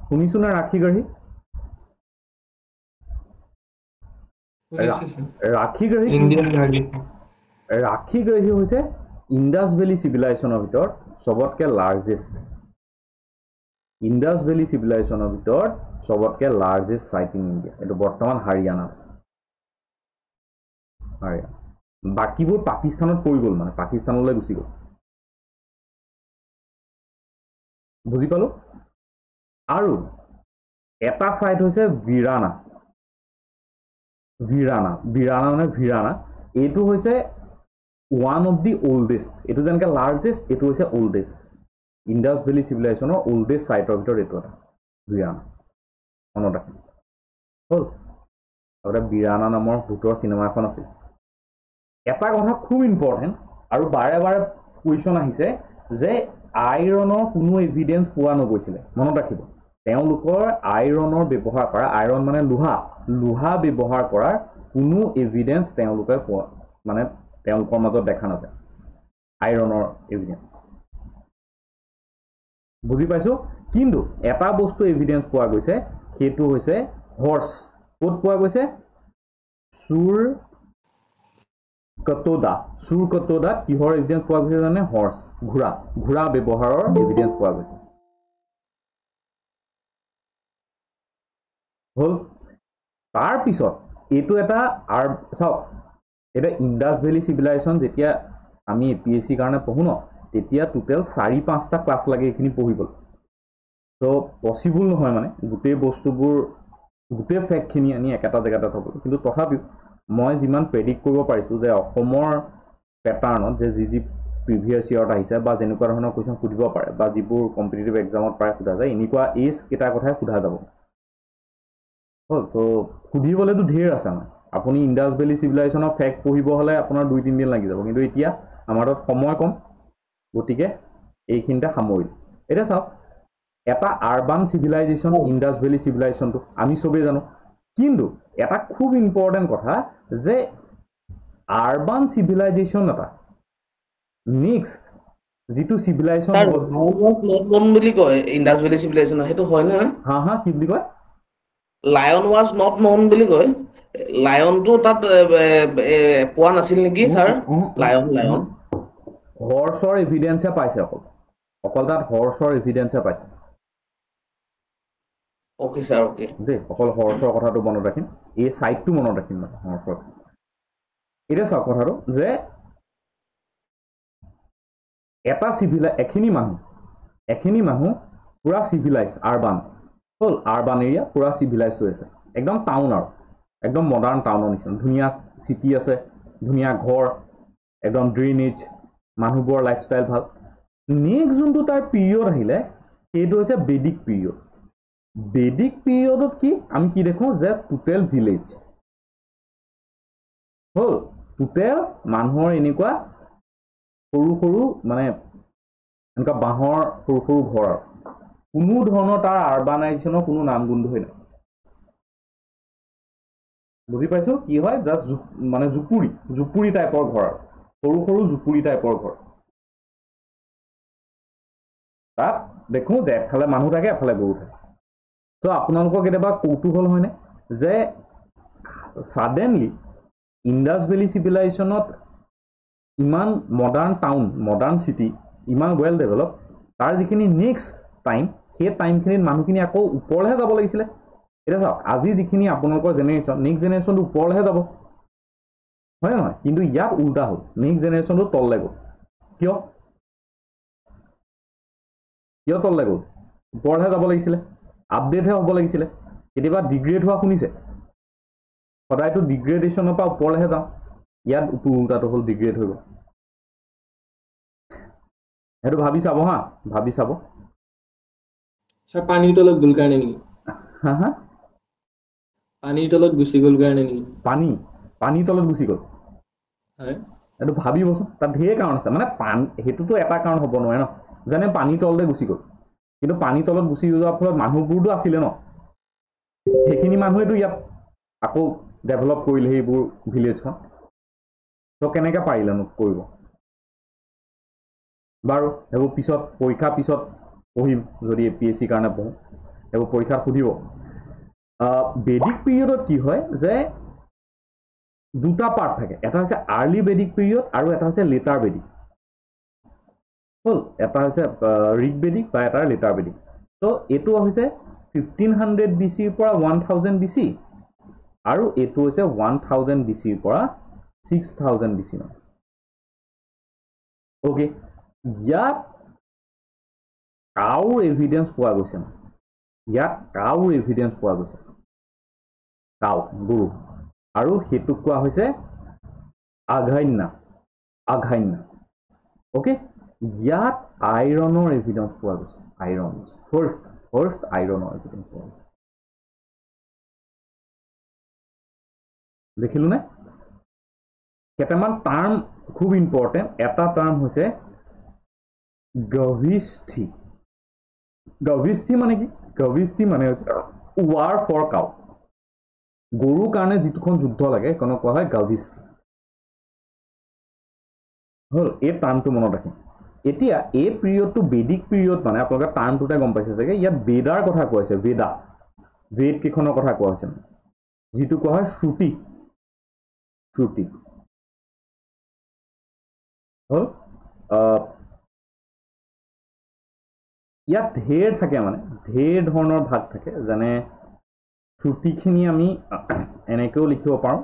শুনিছোঁ নে ৰাখীগ্ৰাহী ৰাখিগ্ৰাহী হৈছে ইণ্ডাছ ভেলী চিভিলাইজেশ্যনৰ ভিতৰত সবতকৈ লাৰ্জেষ্ট ইণ্ডাছ ভেলী চিভিলাইজেশ্যনৰ ভিতৰত সবতকৈ লাৰ্জেষ্ট সাইট ইন ইণ্ডিয়া এটো বৰ্তমান হাৰিয়ানা আছে হাৰিয়ানা বাকিবোৰ পাকিস্তানত পৰি গ'ল মানে পাকিস্তানলৈ গুচি গ'ল বুজি পালো আৰু এটা সাইট হৈছে ভিৰানা মানে ভিৰানা এইটো হৈছে one of the oldest এটো যেনকে লাৰ্জেষ্ট এটো হৈছে oldest ইণ্ডাছ ভেলী চিভিলাইজেশ্যনৰ oldest সাইটৰ ভিতৰত এটো এটা ভিৰানা মনত ৰাখিব হল আৰু ভিৰানা নামৰ ভূতৰ চিনেমা এখন আছে এটা কথা খুব ইম্পৰ্টেন্ট আৰু বাৰে বাৰে কুৱেশ্যন আহিছে যে আইৰণৰ কোনো এভিডেন্স পোৱা নগৈছিলে মনত ৰাখিব তেওঁলোকৰ আইৰণৰ ব্যৱহাৰ কৰা আইৰন মানে লোহা ব্যৱহাৰ কৰাৰ কোনো এভিডেন্স তেওঁলোকে পোৱা মানে তেওঁলোকৰ মাজত দেখা নাযায় আইৰণৰ এভিডেন্স বুজি পাইছো কিন্তু এটা বস্তু এভিডেন্স পোৱা গৈছে সেইটো হৈছে হৰ্স ক'ত পোৱা গৈছে সুৰ কটোদা কিহৰ এভিডেন্স পোৱা গৈছে জানে হৰ্স ঘোঁৰা ব্যৱহাৰৰ এভিডেন্স পোৱা গৈছে হল তাৰ পিছত এইটো এটা চাওক এটা ইণ্ডাছ ভেলী চিভিলাইজেশ্যন যেতিয়া আমি এপিএসসি কাৰণে পঢ়ো ন তেতিয়া টোটাল 4-5টা ক্লাছ লাগে এখিনি পঢ়িবল তো পসিবল নহয় মানে গোটেই বস্তুবোৰ গোটেই ফ্যাক্টখিনি আনি একেটা জায়গাতে থব কিন্তু তথাপি মই যিমান প্ৰেডিক্ট কৰিব পাৰিছো যে অসমৰ প্যাটাৰ্ণত যে যি প্ৰিভিয়াস ইয়াৰত আহিছে বা যেনেকুৱা ধৰণৰ কোৱেশ্চন সুধিব পাৰে বা যিবোৰ কম্পিটিটিভ এক্সামত প্ৰায় সোধা যায় এনেকুৱা এজ কেটা কথাই সোধা যাব হল তো সুধিবলেতো ঢেৰ আছে মানে আপুনি ইণ্ডাছ ভেলী চিভিলাইজেশ্যনৰ ফ্যাক্ট পঢ়িব হলে আপোনাৰ 2-3 দিন লাগি যাব কিন্তু এতিয়া আমাৰ তাত সময় কম গতিকে এইখিনটা সামৰি এটা চাওক এটা আৰবান চিভিলাইজেশ্যন ইণ্ডাছ ভেলী চিভিলাইজেশ্যনটো আমি সবে জানো কিন্তু এটা খুব ইম্পৰ্টেন্ট কথা যে আৰবান চিভিলাইজেশ্যন এটা নেক্সট যেটো চিভিলাইজেশ্যন নন বুলি কয় ইণ্ডাছ ভেলী চিভিলাইজেশ্যন হেতু হয় না হা কি বুলি কয় লায়ন ওয়াজ নট নন বুলি কয় লায়নটো তাত পোৱা নাছিল নেকি স্যাৰ লায়ন হৰ্সৰ এভিডেন্সে পাইছে অকল তাত হৰ্সৰ এভিডেন্সে পাইছে ওকে স্যাৰ ওকে দে অকল হৰ্সৰ কথাটো মনত ৰাখিম এই সাইটটো মনত ৰাখিম মানে হৰ্সৰ এটা চাওক কথাটো যে এটা এখিনি মানুহ পুৰা চিভিলাইজ আৰবান হল আৰবান এৰিয়া পুৰা চিভিলাইজ হৈছে একদম টাউন আৰু একদম মডাৰ্ণ টাউনৰ নিচিনা ধুনীয়া সিটি আছে ধুনীয়া ঘৰ একদম ড্ৰেনেজ মানুহবোৰ লাইফষ্টাইল ভাল নেক্সট যোনটো তাৰ পিৰিয়ড আহিলে সেইটো হৈছে বেদিক পিৰিয়ডত কি আমি কি দেখো যে টোটেল ভিলেজ হল টোটেল মানুহৰ এনেকুৱা সৰু মানে এনেকুৱা বাঁহৰ সৰু ঘৰ কোনো ধৰণৰ তাৰ আৰবানাইজেশ্যনৰ কোনো নামগন্ধ হয় না বুজি পাইছো কি হয় জাস্ট মানে জুপুৰি টাইপৰ ঘৰ সৰু জুপুৰি টাইপৰ ঘৰ তাত দেখো যে এফালে মানুহ থাকে এফালে গৰু থাকে তো আপোনালোকৰ কেতিয়াবা কৌতুহল হয়নে যে সাডেনলি ইণ্ডাছ ভেলী চিভিলাইজেশ্যনত ইমান মডাৰ্ণ টাউন মডাৰ্ণ সিটি ইমান ওয়েল ডেভেলপ তাৰ যিখিনি নেক্সট টাইম সেই টাইমখিনিত মানুহখিনি আকৌ ওপৰলৈহে যাব লাগিছিলে এটা চাওক আজি যিখিনি আপোনালোকৰ জেনেৰেশ্যন নেক্সট জেনেৰেশ্যনটো ওপৰলৈহে যাব হয় নহয় কিন্তু ইয়াত উল্টা হ'ল নেক্সট জেনেৰেশ্যনটো তললৈ গ'ল কিয় তললৈ গ'ল ওপৰলৈহে যাব লাগিছিলে আপডেটহে হ'ব লাগিছিলে কেতিয়াবা ডিগ্ৰেড হোৱা শুনিছে সদায়তো ডিগ্ৰেডেশ্যনৰ পৰা ওপৰলৈহে যাওঁ ইয়াত উল্টাটো হ'ল ডিগ্ৰেড হৈ গ'ল সেইটো ভাবি চাব স্যাৰ পানীৰ তলত গ'ল কাৰণে নেকি হা পানীৰ তলত গুচি গ'ল কাৰণে নেকি পানীৰ তলত গুচি গ'ল হয় এইটো ভাবিবচোন তাত ঢেৰ কাৰণ আছে মানে সেইটোতো এটা কাৰণ হ'ব নোৱাৰে ন জানে পানীৰ তলতে গুচি গ'ল কিন্তু পানীৰ তলত গুচি যোৱাৰ ফলত মানুহবোৰতো আছিলে ন সেইখিনি মানুহেতো ইয়াত আকৌ ডেভেলপ কৰিলে সেইবোৰ ভিলেজখন তো কেনেকৈ পাৰিলেনো কৰিব বাৰু সেইবোৰ পিছত পৰীক্ষাৰ পিছত পঢ়িম যদি এপিএসসি কাৰণে পঢ়ো সেইবোৰ পৰীক্ষাত সুধিব বেদিক পিৰিয়ডত কি হয় যে দুটা পাৰ্ট থাকে এটা হৈছে আৰ্লি বেদিক পিৰিয়ড আৰু এটা হৈছে লেটাৰ বেদিক হল এটা হৈছে ঋগ বেদিক বা এটা লেটাৰ বেদিক তো এটো হৈছে 1500 BC ৰ পৰা 1000 BC আৰু এটো হৈছে 1000 BC ৰ পৰা 6000 BC মান ওকে ইয়াত কাউৰ এভিডেন্স পোৱা গৈছে ইয়াত কাউৰ এভিডেন্স পোৱা গৈছে কাউ গুৰু আৰু হেতু কোৱা হৈছে আঘাইন্না ওকে ইয়াত আইৰণৰ এভিডেন্স পোৱা গৈছে আইৰন ফাৰ্স্ট আইৰণৰ এভিডেন্স পোৱা গৈছে দেখিলো নে কেটামান টাৰ্ম খুব ইম্পৰ্টেন্ট এটা টাৰ্ম হৈছে গভিষ্ঠি মানে কি গভিষ্ঠি মানে হৈছে ওয়াৰ ফৰ কাউ গৰু কাৰণে যেটোখন যুদ্ধ লাগে কোন কোৱা হয় গভিষ্ঠি হল এই টাৰ্মটো মনত ৰাখিম এতিয়া এই পিৰিয়ডটো বেদিক পিৰিয়ড মানে আপোনালোকে টাৰ্মটোতে গম পাইছে যে ইয়াত বেদাৰ কথা কৈছে বেদ কেখনৰ কথা কোৱা হৈছে যেটো কোৱা হয় শ্ৰুতি হল ইয়াত ঢেৰ থাকে মানে ঢেৰ ধৰণৰ ভাগ থাকে যেনে শ্ৰুতিখিনি আমি এনেকেও লিখিব পাৰোঁ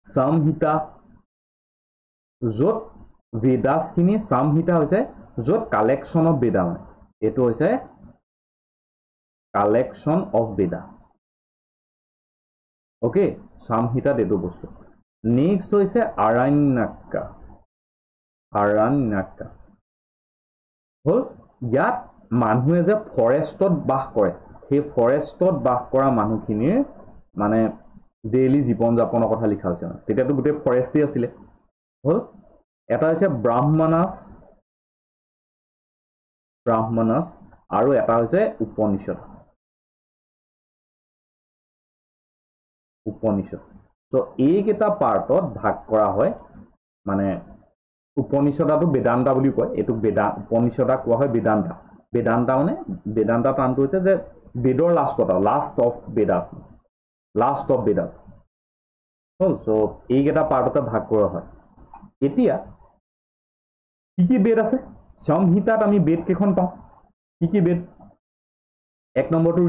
samhita য'ত বেদাসখিনি samhita হৈছে য'ত কালেকশ্যন অফ বেদা মানে এটো হৈছে collection of Vedha okay samhita এটো বস্তু নেক্সট হৈছে আৰণ্যকা হল ইয়াত মানুহে যে ফৰেষ্টত বাস কৰে সেই ফৰেষ্টত বাস কৰা মানুহখিনিৰ মানে ডেইলি জীৱন যাপনৰ কথা লিখা হৈছে তেতিয়াতো গোটেই ফৰেষ্টই আছিল হল এটা হৈছে ব্ৰাহ্মণাস আৰু এটা হৈছে উপনিষদ তো এইকেইটা পাৰ্টত ভাগ কৰা হয় মানে উপনিষদাটো বেদান্তা বুলি কয় এটো উপনিষদা কোৱা হয় বেদান্তা মানে বেদান্তা টাৰ্মটো হৈছে যে বেদৰ last of Vedas hall so এইকেইটা পাৰ্টতে ভাগ কৰা হয় এতিয়া কি বেদ আছে সংহিতাত আমি বেদ কেখন পাওঁ কি বেদ এক নম্বৰটো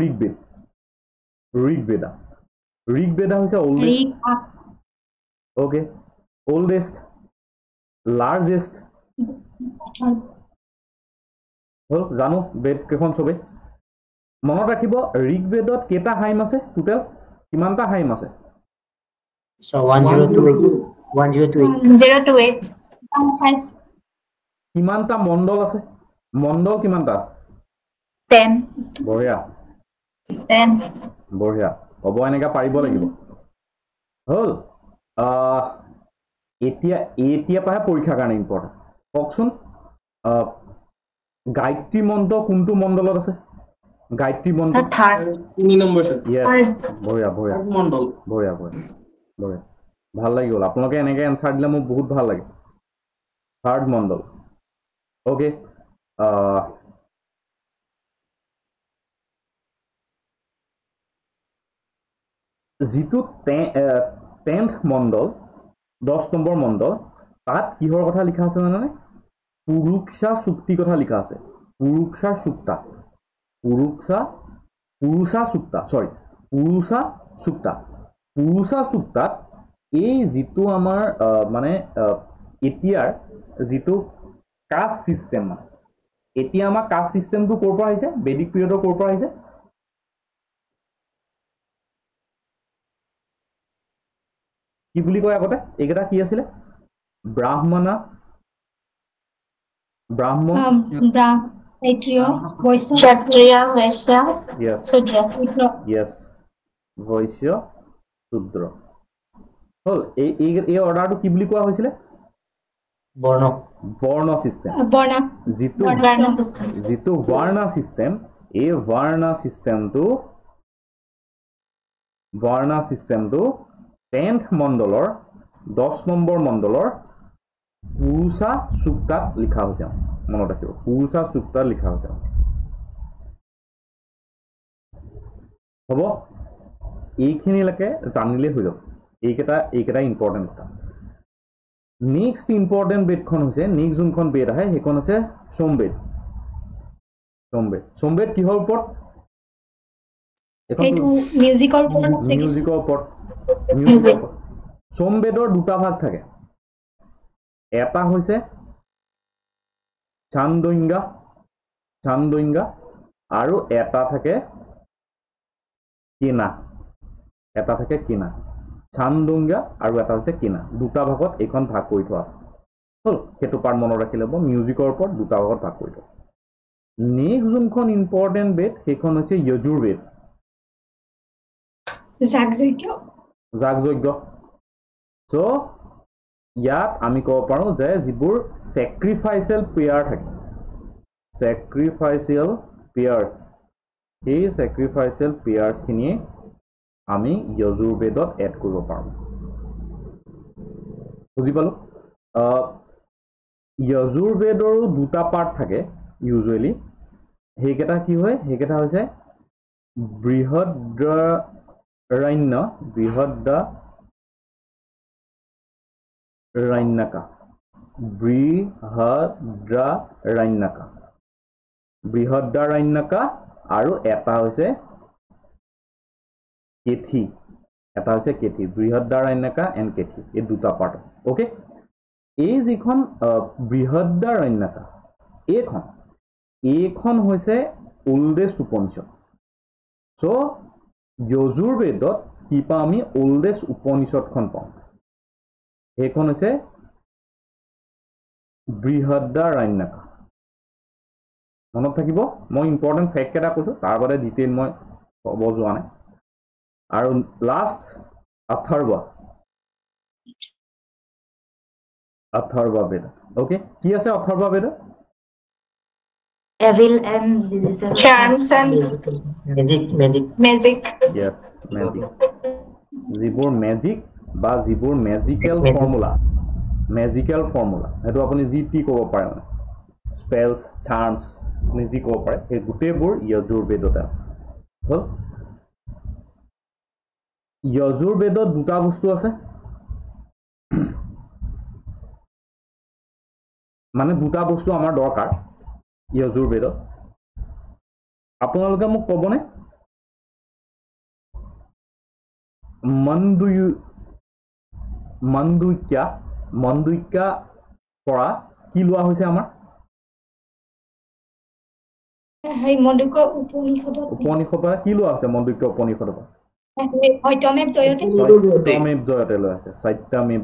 ঋগবেদা হৈছে oldest largest হল জানো বেদ কেখন সবে মনত ৰাখিব ঋগবেদত কেটা হাইম আছে টোটাল কিমানটা হাইম আছে So 1028. কিমানটা মণ্ডল আছে মণ্ডল কিমানটা আছে 10. বঢ়িয়া হ'ব এনেকা পাৰিব লাগিব হল এতিয়া পাহে পৰীক্ষাৰ কাৰণে ইম্পৰ্টেণ্ট কওকচোন গায়ত্ৰী মন্ত্ৰ কোনটো মণ্ডলত আছে গায়ত্ৰী মন্ত্ৰ 3 নম্বৰ স্যাৰ ইয়েস বঢ়িয়া মণ্ডল বঢ়িয়া ভাল লাগিল আপোনালোকে এনেকৈ এনসাৰ দিলে মোক বহুত ভাল লাগে থাৰ্ড মণ্ডল ওকে যেটো 10th মণ্ডল 10 নম্বৰ মণ্ডল তাত কিহৰ কথা লিখা আছে জানানে পুৰুষা চুক্তি কথা লিখা আছে পুৰুষা চুক্তাত এই যেটো আমাৰ মানে এতিয়াৰ যেটো কাষ্ট সিস্টেম এতিয়া আমাৰ কাষ্ট সিস্টেমটো ক'ৰ পৰা আহিছে বেদিক পিৰিয়ডৰ ক'ৰ পৰা আহিছে কি বুলি কয় আগতে এইকেইটা কি আছিলে ব্ৰাহ্মণ Kshatriya, Vaishya, Shudra. Yes. Vaishya, Shudra. হল এই অৰ্ডাৰটো কি বুলি কোৱা হৈছিলে বৰ্ণ সিস্টেম যেটো বৰ্ণ সিস্টেম এই বৰ্ণ সিস্টেমটো 10th মণ্ডলৰ 10 নম্বৰ মণ্ডলৰ পুৰুষা চুক্তাত লিখা হৈছে মনত ৰাখিব পুৰুষা চুক্তাত লিখা হৈছে হ'ব এইখিনিলৈকে জানিলে হৈ যাব এইকেইটা ইম্পৰ্টেণ্ট কথা নেক্সট ইম্পৰ্টেণ্ট বেদখন হৈছে নেক্সট যোনখন বেদ আহে সেইখন আছে সোমবেদ সোমবেদ কিহৰ ওপৰত এইটো মিউজিকৰ ওপৰত আছে মিউজিকৰ ওপৰত সোমবেদৰ দুটা ভাগ থাকে এটা হৈছে চান্দোংগা আৰু এটা থাকে কেনা চান্দোংগা আৰু এটা হৈছে কেনা দুটা ভাগত এইখন ভাগ কৰি থোৱা আছে হল সেইটো পাৰ্ট মনত ৰাখি ল'ব মিউজিকৰ ওপৰত দুটা ভাগত ভাগ কৰি থোৱা নেক্সট যোনখন ইম্পৰ্টেণ্ট বেদ সেইখন হৈছে যজুৰ্বেদ যাগযজ্ঞ সো ইয়াত আমি ক'ব পাৰোঁ যে যিবোৰ চেক্ৰিফাইচিয়েল প্ৰেয়াৰ থাকে চেক্ৰিফাইচিয়েল প্ৰেয়াৰ্ছ এই চেক্ৰিফাইচিয়েল প্ৰেয়াৰ্ছখিনি আমি যজুৰ্বেদত এড কৰিব পাৰোঁ বুজি পালোঁ যজুৰ্বেদৰো দুটা পাৰ্ট থাকে ইউজুৱেলি সেইকেইটা কি হয় সেইকেইটা হৈছে বৃহদ্ৰাৰণ্যকা আৰু এটা হৈছে কেথি বৃহদ্ৰাৰণ্যকা এণ্ড কেথি এই দুটা পাৰ্ট ওকে এই যিখন বৃহদ্ৰাৰণ্যকা এইখন হৈছে ওল্ডেষ্ট উপনিষদ সো যজুৰ্বেদত কি পাওঁ আমি ওল্ডেষ্ট উপনিষদখন পাওঁ সেইখন হৈছে বৃহদ্ৰাৰণ্যকা মনত থাকিব মই ইম্পৰ্টেণ্ট ফেক্ট এটা কৈছোঁ তাৰ বাদে ডিটেইল মই ক'ব যোৱা নাই আৰু লাষ্ট অথৰ্ব বেদ ওকে কি আছে অথৰ্ব বেদ Evil and diseases. Charms and Magic. yes magic যিবোৰ মেজিক বা যিবোৰ মেজিকেল ফৰ্মুলা সেইটো আপুনি যি টি ক'ব পাৰে মানে স্পেলছ চাৰ্মছ আপুনি যি ক'ব পাৰে সেই গোটেইবোৰ যজুৰ্বেদতে আছে হ'ল যজুৰ্বেদত দুটা বস্তু আছে মানে দুটা বস্তু আমাৰ দৰকাৰ যজুৰ্বেদত আপোনালোকে মোক ক'বনে মন্দুক্যা পৰা কি লোৱা হৈছে আমাৰ উপনিষদৰ পৰা কি লোৱা আছে মন্দুক্য উপনিষদৰ পৰা সত্যমেৱ জয়তে লোৱা আছে সত্যমেৱ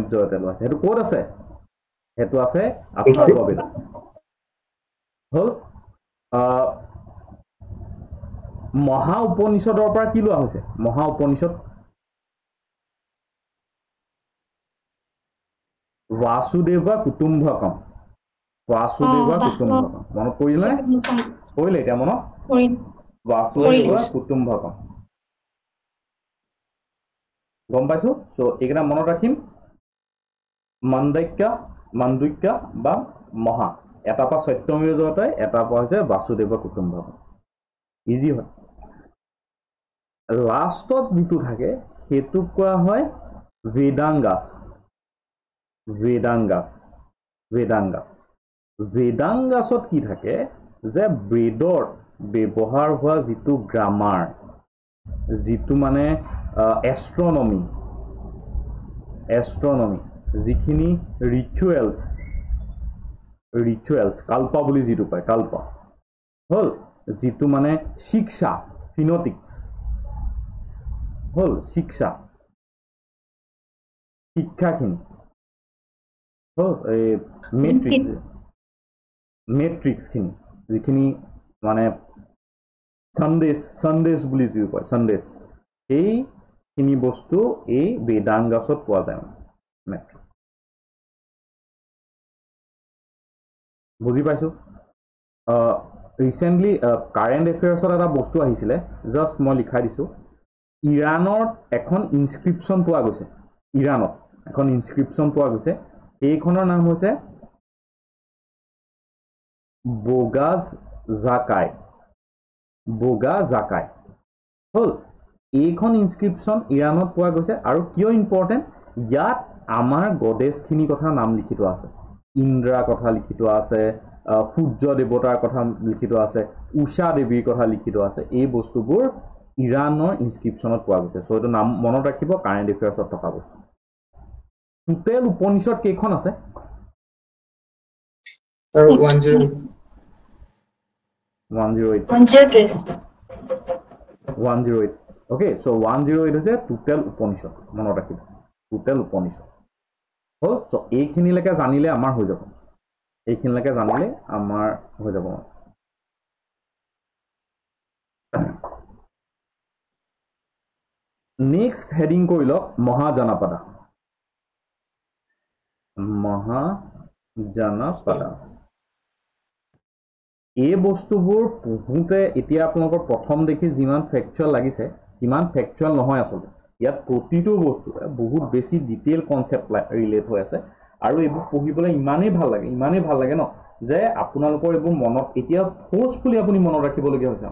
জয়তে লোৱা আছে সেইটো ক'ত আছে সেইটো আছে অথৰ্ববেদ হ'ল মহা উপনিষদৰ পৰা কি লোৱা হৈছে মহা উপনিষদ বাসুদেৱা কুটুম্বকম মনত পৰিলে এতিয়া মনত বাসুদেৱা কুটুম্বকম গম পাইছো সো এইকেইটা মনত ৰাখিম মাণ্ডুক্য বা মহা এটা পৰা সত্যমেৱ জয়তে এটা পৰা হৈছে বাসুদেৱা কুটুম্বকম ইজি হয় লাষ্টত যিটো থাকে সেইটো কোৱা হয় বেদাংগাছত কি থাকে যে ব্ৰেডৰ ব্যৱহাৰ হোৱা যিটো গ্ৰামাৰ যিটো মানে এষ্ট্ৰনমি যিখিনি ৰিচুৱেলছ কাল্পা বুলি যিটো পায় কাল্পা হ'ল যিটো মানে ফিনটিক্স হ'ল শিক্ষাখিনি হ'ল এই মেট্ৰিক্সখিনি যিখিনি মানে সন্দেশ বুলি যিটো কয় সন্দেশ এইখিনি বস্তু এই বেদাংগাছত পোৱা যায় মেট্ৰিক্স বুজি পাইছোঁ ৰিচেণ্টলি কাৰেণ্ট এফেয়াৰ্ছত এটা বস্তু আহিছিলে জাষ্ট মই লিখাই দিছোঁ ইৰাণত এখন ইনস্ক্ৰিপশ্যন পোৱা গৈছে এইখনৰ নাম হৈছে বোগা জাকাই হ'ল এইখন ইনস্ক্ৰিপশ্যন ইৰাণত পোৱা গৈছে আৰু কিয় ইম্পৰ্টেণ্ট ইয়াত আমাৰ গডেছখিনি কথা নাম লিখি থোৱা আছে ইন্দ্ৰা কথা লিখি থোৱা আছে সূৰ্য দেৱতাৰ কথা লিখি থোৱা আছে উষা দেৱীৰ কথা লিখি থোৱা আছে এই বস্তুবোৰ ইৰাণৰ ইনস্ক্ৰিপশ্যনত পোৱা গৈছে সো এইটো নাম মনত ৰাখিব কাৰেণ্ট এফেয়াৰ্ছত থকা বস্তু টোটেল উপনিষদ কেইখন আছে Sir, 108. 108 108 okay so 108 হৈছে টোটেল উপনিষদ মনত ৰাখিব টোটেল উপনিষদ হল সো এইখিনিলৈকে জানিলে আমাৰ হৈ যাব এইখিনিলৈকে জানিলে আমাৰ হৈ যাব নেক্সট হেডিং কৰি লওক মহাজনপদা এই বস্তুবোৰ পঢ়োতে এতিয়া আপোনালোকৰ প্ৰথম দেখি যিমান ফেকচুৱেল লাগিছে সিমান ফেকচুৱেল নহয় আচলতে ইয়াত প্ৰতিটো বস্তু বহুত বেছি ডিটেইল কনসেপ্ট ৰিলেট হৈ আছে আৰু এইবোৰ পঢ়িবলৈ ইমানেই ভাল লাগে ন যে আপোনালোকৰ এইবোৰ মনত এতিয়া ফোৰ্সফুলি আপুনি মনত ৰাখিবলগীয়া হৈছে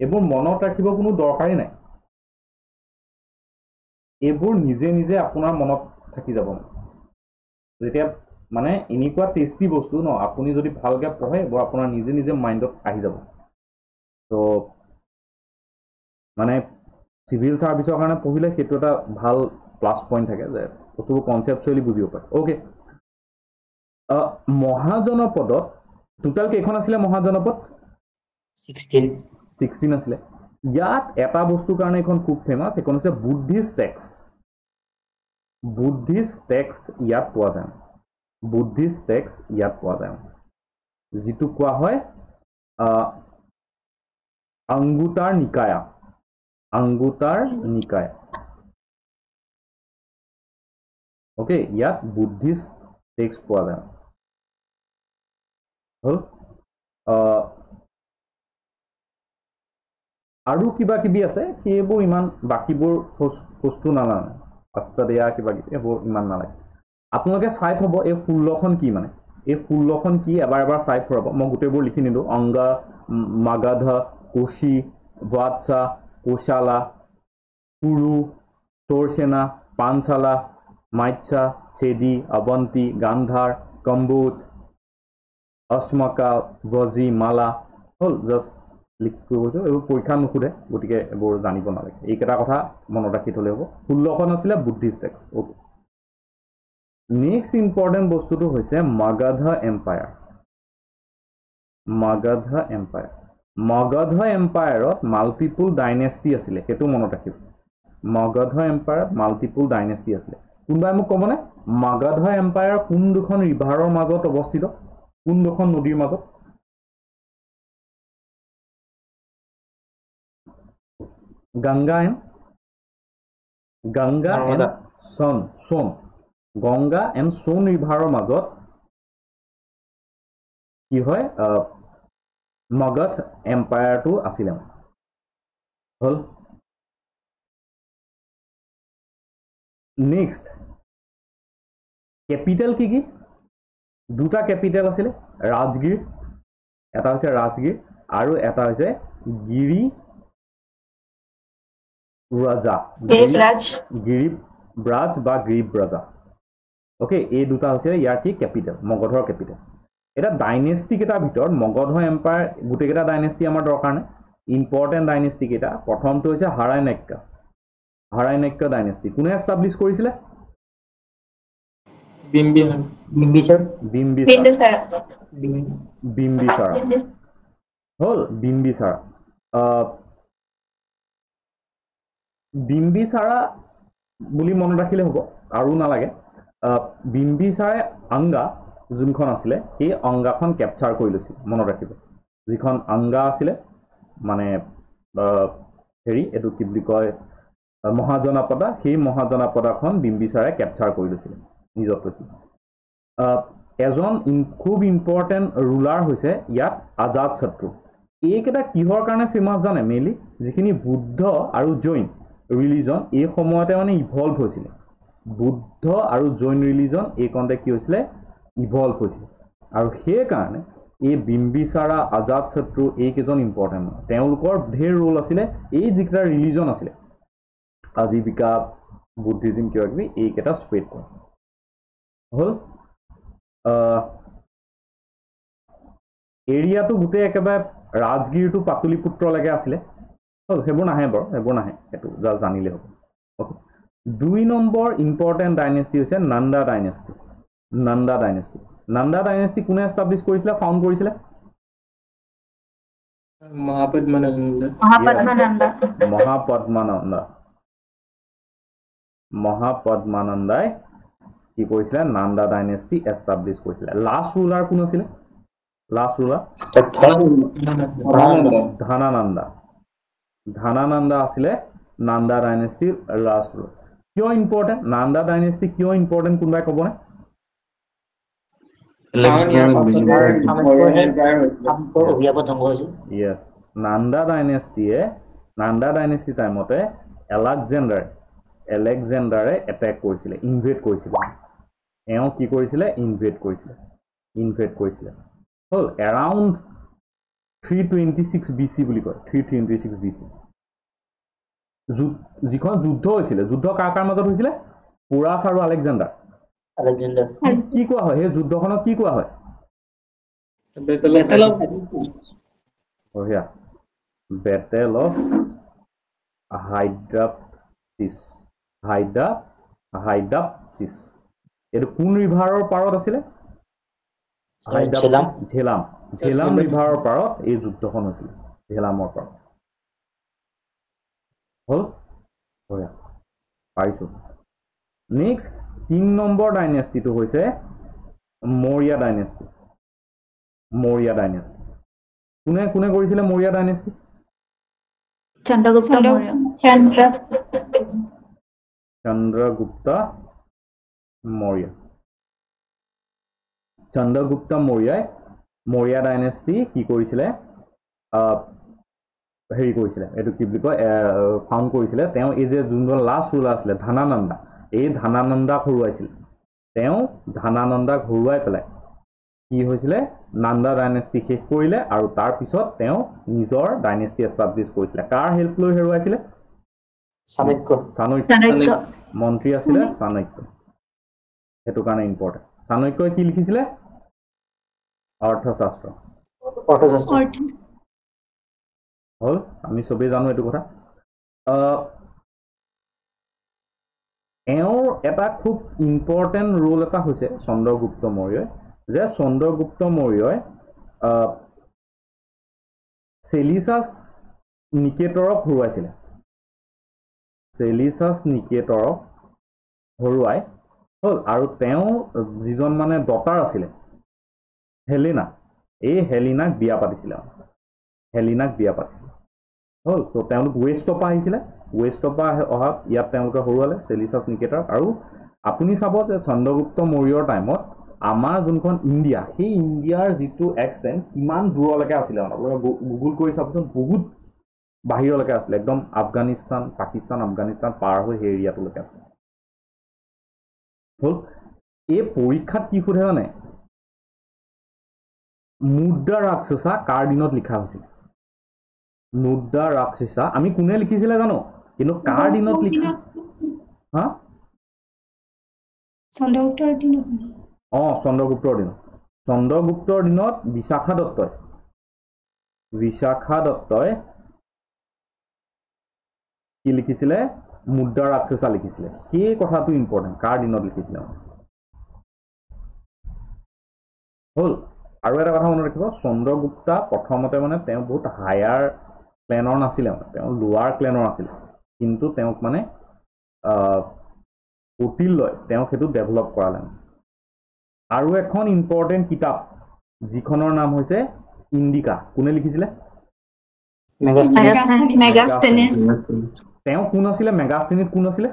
এইবোৰ মনত ৰাখিব কোনো দৰকাৰেই নাই এইবোৰ নিজে নিজে আপোনাৰ মনত থাকি যাব যেতিয়া মানে এনেকুৱা টেস্টি বস্তু ন আপুনি যদি ভালকে পঢ়ে এইবোৰ আপোনাৰ নিজে নিজে মাইণ্ডত আহি যাব তো মানে সিভিল সাৰ্ভিসৰ কাৰণে পঢ়িলে সেইটো এটা ভাল প্লাস পইণ্ট থাকে যে বস্তুবোৰ কনসেপচুৱেলি বুজিব পাৰে ওকে মহাজনপদত টোটাল কেইখন আছিলে মহাজনপদ 16 আছিলে ইয়াত এটা বস্তু কাৰণে এখন খুব ফেমাস এখন আছে বুদ্ধিষ্ট টেক্সট ইয়াত পোৱা যায় বুদ্ধিষ্ট টেক্সট ইয়াত পোৱা যায় যিটো কোৱা হয় অংগুটাৰ নিকায়া ওকে ইয়াত বুদ্ধিষ্ট টেক্সট পোৱা যায় হল আৰু কিবা কিবি আছে সেইবোৰ ইমান বাকিবোৰ বস্তু নালাগে অষ্টাদিয়া কিবা কিবি এইবোৰ ইমান নালাগে আপোনালোকে চাই থব এই 16খন কি মানে এই 16খন কি এবাৰ চাই ফুৰাব মই গোটেইবোৰ লিখি নিদো অংগা মাগাধ কোশি ভাৎসা কোশালা কুৰু তোৰসেনা পাঞ্চালা মাইচ্ছা ছেদি অবন্তি গান্ধাৰ কম্বোজ অস্মকা বজি মালা হল জাস্ট লিখি কৈছো এইবোৰ পৰীক্ষা নুখুধে গতিকে এইবোৰ জানিব নালাগে এইকেইটা কথা মনত ৰাখি থলে হ'ব 16খন আছিলে Buddhist text okay next important বস্তুটো হৈছে মাগধ এম্পায়াৰত মাল্টিপল ডাইনেষ্টি আছিলে সেইটো মনত ৰাখিব মাগধ এম্পায়াৰত মাল্টিপল ডাইনেষ্টি আছিলে কোনবাই মোক ক'বনে মাগধ এম্পায়াৰ কোন দুখন ৰিভাৰৰ মাজত অৱস্থিত কোন দুখন নদীৰ মাজত গংগা এণ্ড সোন ৰিভাৰৰ মাজত কি হয় মগধ এম্পায়াৰটো আছিলে হল নেক্সট কেপিটেল কি দুটা কেপিটেল আছিলে ৰাজগীৰ এটা হৈছে ৰাজগীৰ আৰু এটা হৈছে গিৰি ৰাজা গিৰিব্ৰাজ বা গিৰিব ৰাজা ওকে এই দুটা হৈছে ইয়াৰ কি কেপিটেল মগধৰ কেপিটেল এটা ডাইনেষ্টি কেইটাৰ ভিতৰত মগধ এম্পায়াৰ গোটেইকেইটা ডাইনেষ্টি আমাৰ দৰকাৰ নাই ইম্পৰ্টেণ্ট ডাইনেষ্টি কেইটা প্ৰথমটো হৈছে হাৰাইনাক্য ডাইনেষ্টি কোনে এষ্টাব্লিছ কৰিছিলে বিম্বিসাৰা হল বিম্বিসাৰা বুলি মনত ৰাখিলে হ'ব আৰু নালাগে বিম্বিসাৰে অংগা যোনখন আছিলে সেই অংগাখন কেপচাৰ কৰি লৈছিল মনত ৰাখিব যিখন অংগা আছিলে মানে হেৰি এইটো কি বুলি কয় মহাজনপদা সেই মহাজনপদাখন বিম্বিসাৰে কেপচাৰ কৰি লৈছিল নিজত লৈছিল এজন খুব ইম্পৰ্টেণ্ট ৰুলাৰ হৈছে ইয়াত আজাদ শত্ৰু এইকেইটা কিহৰ কাৰণে ফেমাছ জানে মেইনলি যিখিনি বুদ্ধ আৰু জৈন ৰিলিজন এই সময়তে মানে ইভলভ হৈছিলে বুদ্ধ আৰু জৈন ৰিলিজন এই কণ্টে কি হৈছিলে ইভলভ হৈছিলে আৰু সেই কাৰণে এই বিম্বিসাৰা আজাদ শত্ৰু এইকেইজন ইম্পৰ্টেণ্ট তেওঁলোকৰ ঢেৰ ৰোল আছিলে এই যিকেইটা ৰিলিজন আছিলে আজীবিকা বুদ্ধিজিম কিবা কিবি এইকেইটা স্প্ৰেড কৰে হ'ল এৰিয়াটো গোটেই একেবাৰে ৰাজগিৰটো পাটলিপুত্ৰলৈকে আছিলে হ'ল সেইবোৰ নাহে বাৰু সেইবোৰ নাহে সেইটো জাষ্ট জানিলে হ'ব ওকে 2 নম্বৰ ইম্পৰ্টেণ্ট ডাইনেষ্টি হৈছে নন্দা ডাইনেষ্টি নন্দা ডাইনেষ্টি কোনে এষ্টাব্লিছ কৰিছিলে ফাউণ্ড কৰিছিলে মহাপদ্মানন্দাই কি কৰিছিলে নন্দা ডাইনেষ্টি এষ্টাব্লিছ কৰিছিলে লাষ্ট ৰুলাৰ কোন আছিলে ধনানন্দা আছিলে নন্দা ডাইনেষ্টিৰ লাষ্ট ৰুলাৰ কিয় ইম্পৰ্টেণ্ট নন্দা ডাইনেষ্টি কিয় ইম্পৰ্টেণ্ট কোনোবাই ক'বনে Yes, Nanda dynasty টাইমতে Alexander attack কৰিছিলে invade কৰিছিলে এও কি কৰিছিলে invade কৰিছিলে হল around 326 BC বুলি কয় 326 BC যিখন যুদ্ধ হৈছিলে যুদ্ধ কাৰ মাজত হৈছিলে পোৰাছ আৰু আলেকজাণ্ডাৰ কি কোৱা হয় এই যুদ্ধখনক কি কোৱা হয় Battle of Hydaspes এটো কোন ৰিভাৰৰ পাৰত আছিলে ঝেলাম ৰিভাৰৰ পাৰত এই যুদ্ধখন হৈছিল ঝেলামৰ পাৰত হল হয় পাইছো নেক্সট 3 নম্বৰ ডাইনেষ্টিটো হৈছে মৌৰ্য ডাইনেষ্টি কোনে কৰিছিলে মৌৰ্য ডাইনেষ্টি চন্দ্ৰগুপ্ত মৌৰ্যই মৌৰ্য ডাইনেষ্টি কি কৰিছিলে হেৰি কৰিছিলে এটো কি বুলি কয় ফাউণ্ড কৰিছিলে তেওঁ এই যে যোনজন লাষ্ট ৰুলাৰ আছিলে ধনানন্দা এই ধনানন্দাক হৰুৱাইছিল তেওঁ ধনানন্দাক হৰুৱাই পেলাই কি হৈছিলে নন্দা ডাইনেষ্টি শেষ কৰিলে আৰু তাৰ পিছত তেওঁ নিজৰ ডাইনেষ্টি এষ্টাব্লিছ কৰিছিলে কাৰ হেল্প লৈ হেৰুৱাইছিলে চাণক্য মন্ত্ৰী আছিলে চাণক্য হেতু কাৰণে ইম্পৰ্টেণ্ট চাণক্যই কি লিখিছিলে অৰ্থশাস্ত্ৰ হল আমি সবে জানো এটো কথা এওঁৰ এটা খুব ইম্পৰ্টেণ্ট ৰোল এটা হৈছে চন্দ্ৰগুপ্ত মৌৰ্যই যে চন্দ্ৰগুপ্ত মৌৰ্যই চেলিছাছ নিকেটৰক হৰুৱাইছিলে হৰুৱাই হল আৰু তেওঁ যিজন মানে ডটাৰ আছিলে হেলেনা এই হেলিনাক বিয়া পাতিছিলে হল তো তেওঁলোক ৱেষ্টৰপা আহিছিলে ৱেষ্টৰপা অহা ইয়াত তেওঁলোকে হৰুৱালে চেলিছাছ নিকেটৰ আৰু আপুনি চাব যে চন্দ্ৰগুপ্ত মৌৰ্যৰ টাইমত আমাৰ যোনখন ইণ্ডিয়া সেই ইণ্ডিয়াৰ যিটো এক্সটেন্ট কিমান দূৰলৈকে আছিলে আপোনালোকে গুগল কৰি চাবচোন বহুত বাহিৰলৈকে আছিলে একদম আফগানিস্তান পাকিস্তান আফগানিস্তান পাৰ হৈ সেই এৰিয়াটোলৈকে আছে হল এই পৰীক্ষাত কি সোধে জানে মুদ্ৰা ৰাক্ষসা কাৰ দিনত লিখা হৈছিল মুদ্ৰা ৰাক্ষসা আমি কোনে লিখিছিলে জানো কিন্তু কাৰ দিনত লিখা হা চন্দ্ৰগুপ্তৰ দিনত বিশাখা দত্তই কি লিখিছিলে মুদ্ৰা ৰাক্ষসা লিখিছিলে সেই কথাটো ইম্পৰ্টেণ্ট কাৰ দিনত লিখিছিলে হল আৰু এটা কথা মনত ৰাখিব চন্দ্ৰগুপ্তা প্ৰথমতে মানে তেওঁ বহুত হায়াৰ প্লেনৰ নাছিলে মানে তেওঁ লোৱাৰ প্লেনৰ আছিল কিন্তু তেওঁক মানে উটিল লয় তেওঁ সেইটো ডেভেলপ কৰালে আৰু এখন ইম্পৰ্টেণ্ট কিতাপ যিখনৰ নাম হৈছে ইণ্ডিকা কোনে লিখিছিলে মেগাস্থেনিছ তেওঁ কোন আছিলে মেগাস্থেনিছ কোন আছিলে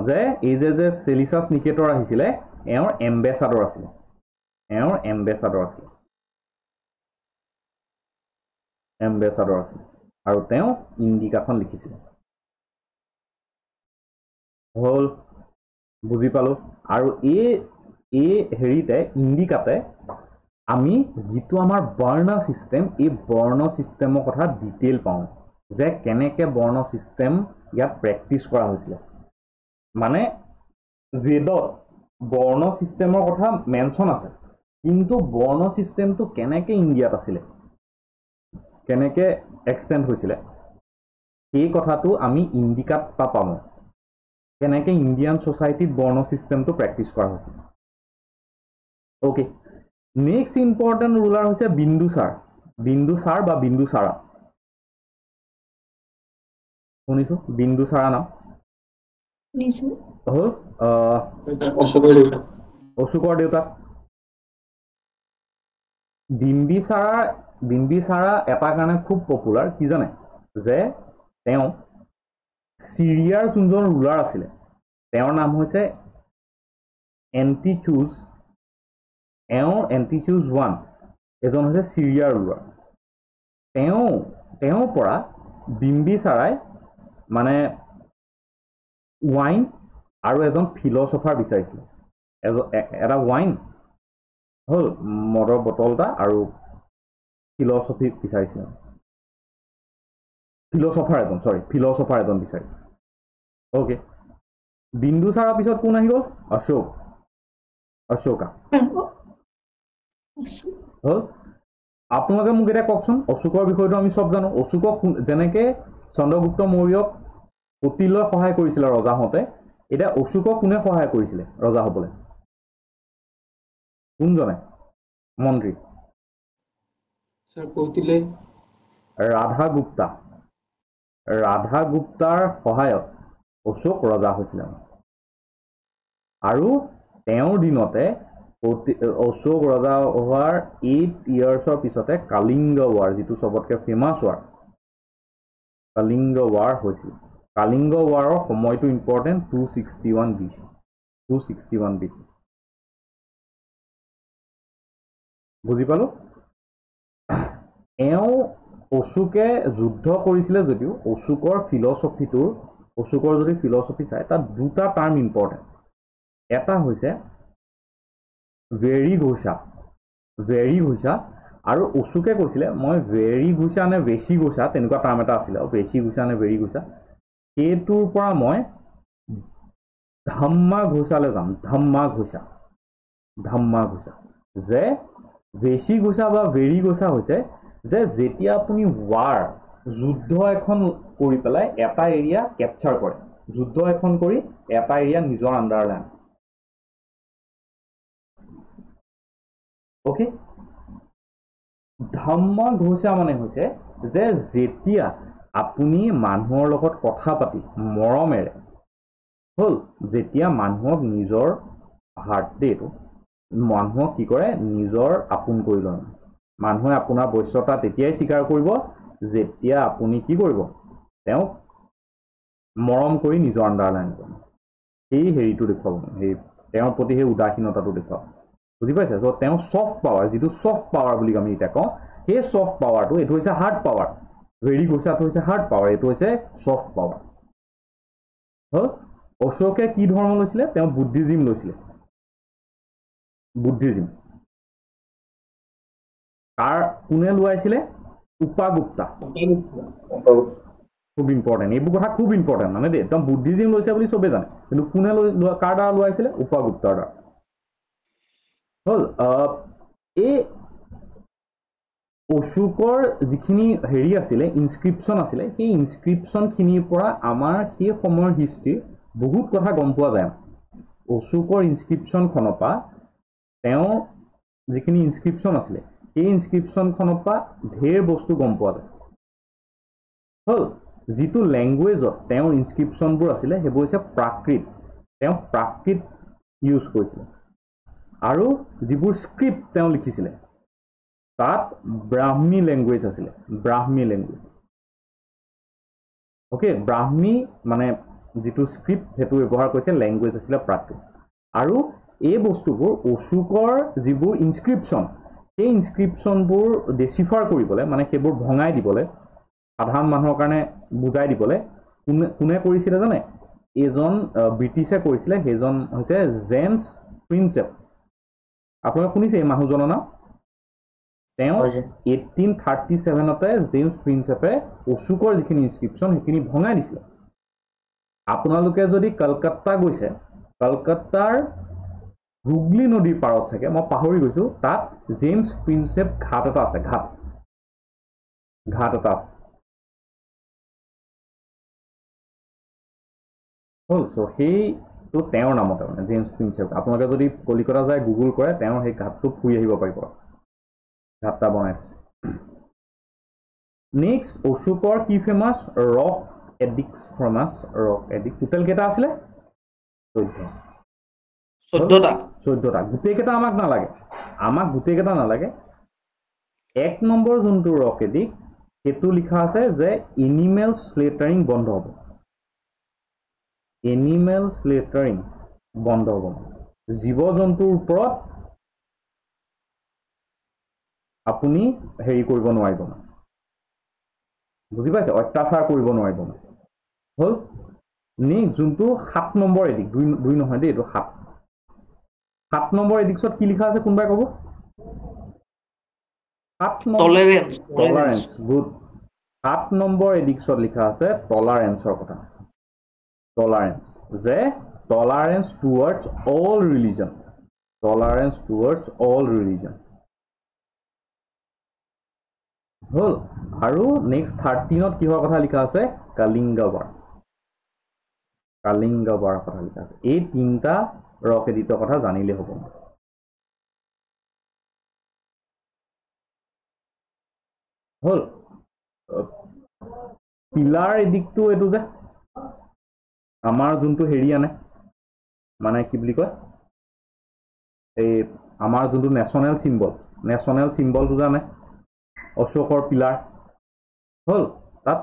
যে এই যে চেলিছাছ নিকেটৰ আহিছিলে এওঁৰ এম্বেছাডৰ আছিলে আৰু তেওঁ ইণ্ডিকাখন লিখিছিলে হল বুজি পালো আৰু এই হেৰিতে ইণ্ডিকাতে আমি যেটো আমাৰ বৰ্ণ সিস্টেম এই বৰ্ণ সিস্টেমৰ কথা ডিটেইল পাওঁ যে কেনেকে বৰ্ণ সিস্টেম ইয়াত প্ৰেক্টিস কৰা হৈছিল মানে বেদত বৰ্ণ সিস্টেমৰ কথা মেনশন আছে কিন্তু বৰ্ণ সিস্টেমটো কেনেকে ইণ্ডিয়াত আছিল কেনেকে এক্সটেন্ড হৈছিল এই কথাটো আমি ইণ্ডিকাত পাম কেনেকে ইণ্ডিয়ান সোসাইটিত বৰ্ণ সিস্টেমটো প্ৰেক্টিস কৰা হৈছিল ওকে নেক্সট ইম্পৰ্টেন্ট ৰুলাৰ হৈছে বিন্দুসাৰ বা বিন্দুসাৰা শুনিছো বিন্দুসাৰা নাম শুনিছো হল অশোকৰ দেউতা বিম্বিসাৰা এটা কাৰণে খুব পপুলাৰ কি জানে যে তেওঁ সিৰিয়াৰ যোনজন ৰুলাৰ আছিল তেওঁৰ নাম হৈছে এন্টিচুজ এন্টিচুজ 1 এজন হৈছে সিৰিয়াৰ ৰুলাৰ তেওঁৰ পৰা বিম্বিসাৰাই মানে ওয়াইন আৰু এজন ফিলসফাৰ বিচাৰিছিল এটা ওয়াইন হল মদৰ বটলটা আৰু ফিলসফি বিচাৰিছিল ফিলসফাৰ এজন বিচাৰিছিল ওকে বিন্দুসাৰৰ পিছত কোন আহি গ'ল অশোকা হল আপোনালোকে মোক এটা কওকচোন অশোকৰ বিষয়টো আমি সব জানো অশোকক যেনেকে চন্দ্ৰগুপ্ত মৌৰ্যক অতিলৈ সহায় কৰিছিল ৰজাহঁতে এটা অশোকক কোনে সহায় কৰিছিল ৰজা হ'বলৈ কোনজনে মন্ত্ৰী স্যাৰ কৌতিলে ৰাধাগুপ্তাৰ সহায়ত অশোক ৰজা হৈছিল আৰু তেওঁৰ দিনতে অশোক ৰজা হোৱাৰ 8 ইয়াৰ্ছৰ পিছতে কালিংগ ৱাৰ যেটো সবতকে ফেমাস ৱাৰ কালিংগ ৱাৰ হৈছিল কালিংগ ৱাৰৰ সময়টো ইম্পৰ্টেন্ট 261 BC বুজি পালো অশোকে যুদ্ধ কৰিছিল যদিও অশোকৰ যদি ফিলসফি চাই তাত দুটা টাৰ্ম ইম্পৰ্টেন্ট এটা হৈছে ভেৰি ঘোষা আৰু অশোকে কৈছিলে মই ভেৰি ঘোষা নে বেছি ঘোষা তেনেকুৱা টাৰ্ম এটা আছিল আৰু বেছি ঘোষা নে ভেৰি ঘোষা এইটোৰ পৰা মই ধাম্মা ঘোষালৈ যাম ধাম্মা ঘোষা যে বেছি ঘোষা বা ভেৰি ঘোষা হৈছে যে যেতিয়া আপুনি যুদ্ধ এখন কৰি পেলাই এটা এৰিয়া কেপচাৰ কৰে যুদ্ধ এখন কৰি এটা এৰিয়া নিজৰ আণ্ডাৰলৈ আনে ওকে ধাম্মা ঘোষা মানে হৈছে যে যেতিয়া আপুনি মানুহৰ লগত কথা পাতি মৰমেৰে হল যেতিয়া মানুহক নিজৰ হাৰ্টটো মানুহক কি কৰে নিজৰ আপোন কৰি লয় মানুহে আপোনাৰ বৈশ্যতা তেতিয়াই স্বীকাৰ কৰিব যেতিয়া আপুনি কি কৰিব তেওঁ মৰম কৰি নিজৰ আণ্ডাৰলাইন কৰিব এই হেৰিটো দেখুৱাব সেই তেওঁৰ প্ৰতি সেই উদাসীনতাটো দেখুৱাব বুজি পাইছে তো তেওঁ সফট পাৱাৰ যেটো সফট পাৱাৰ বুলি আমি এটা কওঁ সেই সফট পাৱাৰটো এটো হৈছে হাৰ্ড পাৱাৰ ভেৰি ঘোষাটো হৈছে হাৰ্ড পাৱাৰ এটো হৈছে সফট পাৱাৰ হল অশোকে কি ধৰ্ম লৈছিলে তেওঁ বুদ্ধিজিম লৈছিলে তাৰ কোনে লোৱাইছিলে উপাগুপ্তা খুব ইম্পৰ্টেন্ট এইবোৰ কথা খুব ইম্পৰ্টেন্ট মানে দেই তেওঁ বুদ্ধিজিম লৈছে বুলি সবে জানে কিন্তু কোনে কাৰ দ্বাৰা লোৱাইছিলে উপাগুপ্তাৰ দ্বাৰা হল এই অশোকৰ যিখিনি হেৰি আছিলে ইনস্ক্ৰিপশন আছিলে সেই ইনস্ক্ৰিপশন খিনিৰ পৰা আমাৰ সেই সময়ৰ হিষ্ট্ৰী বহুত কথা গম পোৱা যায় অশোকৰ ইনস্ক্ৰিপশন খনৰ পৰা তেওঁ যিখিনি ইনস্ক্ৰিপশন আছিলে সেই ইনস্ক্ৰিপশন খনৰ পৰা ঢেৰ বস্তু গম পোৱা যায় হল যেটো ল্যাঙ্গুৱেজত তেওঁৰ ইনস্ক্ৰিপশনবোৰ আছিলে হেবোৰ হৈছে প্ৰাকৃত তেওঁ প্ৰাকৃত ইউজ কৰিছিল আৰু যিবোৰ স্ক্ৰিপ্ট তেওঁ লিখিছিলে তাত ব্ৰাহ্মী ল্যাঙ্গুৱেজ আছিলে ওকে ব্ৰাহ্মী মানে যেটো স্ক্ৰিপ্ট হেতু ব্যৱহাৰ কৰিছে ল্যাঙ্গুৱেজ আছিলে প্ৰাকৃত আৰু এই বস্তুবোৰ অশোকৰ যিবোৰ ইনস্ক্ৰিপশন সেই ইনস্ক্ৰিপশনবোৰ ডেচিফাৰ কৰিবলৈ মানে সেইবোৰ ভঙাই দিবলৈ সাধাৰণ মানুহৰ কাৰণে বুজাই দিবলৈ কোনে কৰিছিলে জানে এজন ব্ৰিটিছে কৰিছিলে সেইজন হৈছে জেমছ প্ৰিন্সেপ আপোনালোকে শুনিছে এই মানুহজনৰ নাম তেওঁ 1837তে জেমছ প্ৰিন্সেপে অশোকৰ যিখিনি ইনস্ক্ৰিপশ্যন সেইখিনি ভঙাই দিছিল আপোনালোকে যদি কলকাতা গৈছে কলকাতাৰ হুগলি নদীৰ পাৰত থাকে মই পাহৰি গৈছো তাত জেমছ প্ৰিন্সেপ ঘাট এটা আছে ঘাট এটা আছে হ'ল সো সেইটো তেওঁৰ নামতে মানে জেমছ প্ৰিন্সেপ আপোনালোকে যদি কলিকতা যায় গুগল কৰে তেওঁৰ সেই ঘাটটো ফুৰি আহিব পাৰিব ঘাটটা বনাই দিছে নেক্সট অশোকৰ কি famous rock এডিক্স famous rock addict total কেইটা আছিলে 14টা গোটেই কেইটা আমাক গোটেই কেইটা নালাগে 1 নম্বৰ যোনটো ৰক এডিক্ট সেইটো লিখা আছে যে এনিমেল স্লেটাৰিং বন্ধ হ'ব এনিমেল স্লেটাৰিং বন্ধ হ'ব জীৱ জন্তুৰ ওপৰত আপুনি হেৰি কৰিব নোৱাৰিব বুজি পাইছে অত্যাচাৰ কৰিব নোৱাৰিব হ'ল নেক্সট যোনটো 7 নম্বৰ এডিক্ট 2 নহয় দেই এইটো 7 নম্বৰ এডিক্টছত কি লিখা আছে কোনবাই ক'ব 7 টলাৰেন্স গুড 7 নম্বৰ এডিক্টছত লিখা আছে টলাৰেন্সৰ কথা টলাৰেন্স যে টলাৰেন্স টুৱাৰ্ডছ অল ৰিলিজন হ'ল আৰু নেক্সট 13ত কিহৰ কথা লিখা আছে কালিংগবাৰ কথা লিখা আছে এই তিনিটা ৰক এডিক্টৰ কথা জানিলে হ'ব হ'ল পিলাৰ এডিক্টটো এইটো যে আমাৰ যোনটো হেৰি আনে মানে কি বুলি কয় এই আমাৰ যোনটো নেশ্যনেল চিম্বলটো জানে অশোকৰ পিলাৰ হ'ল তাত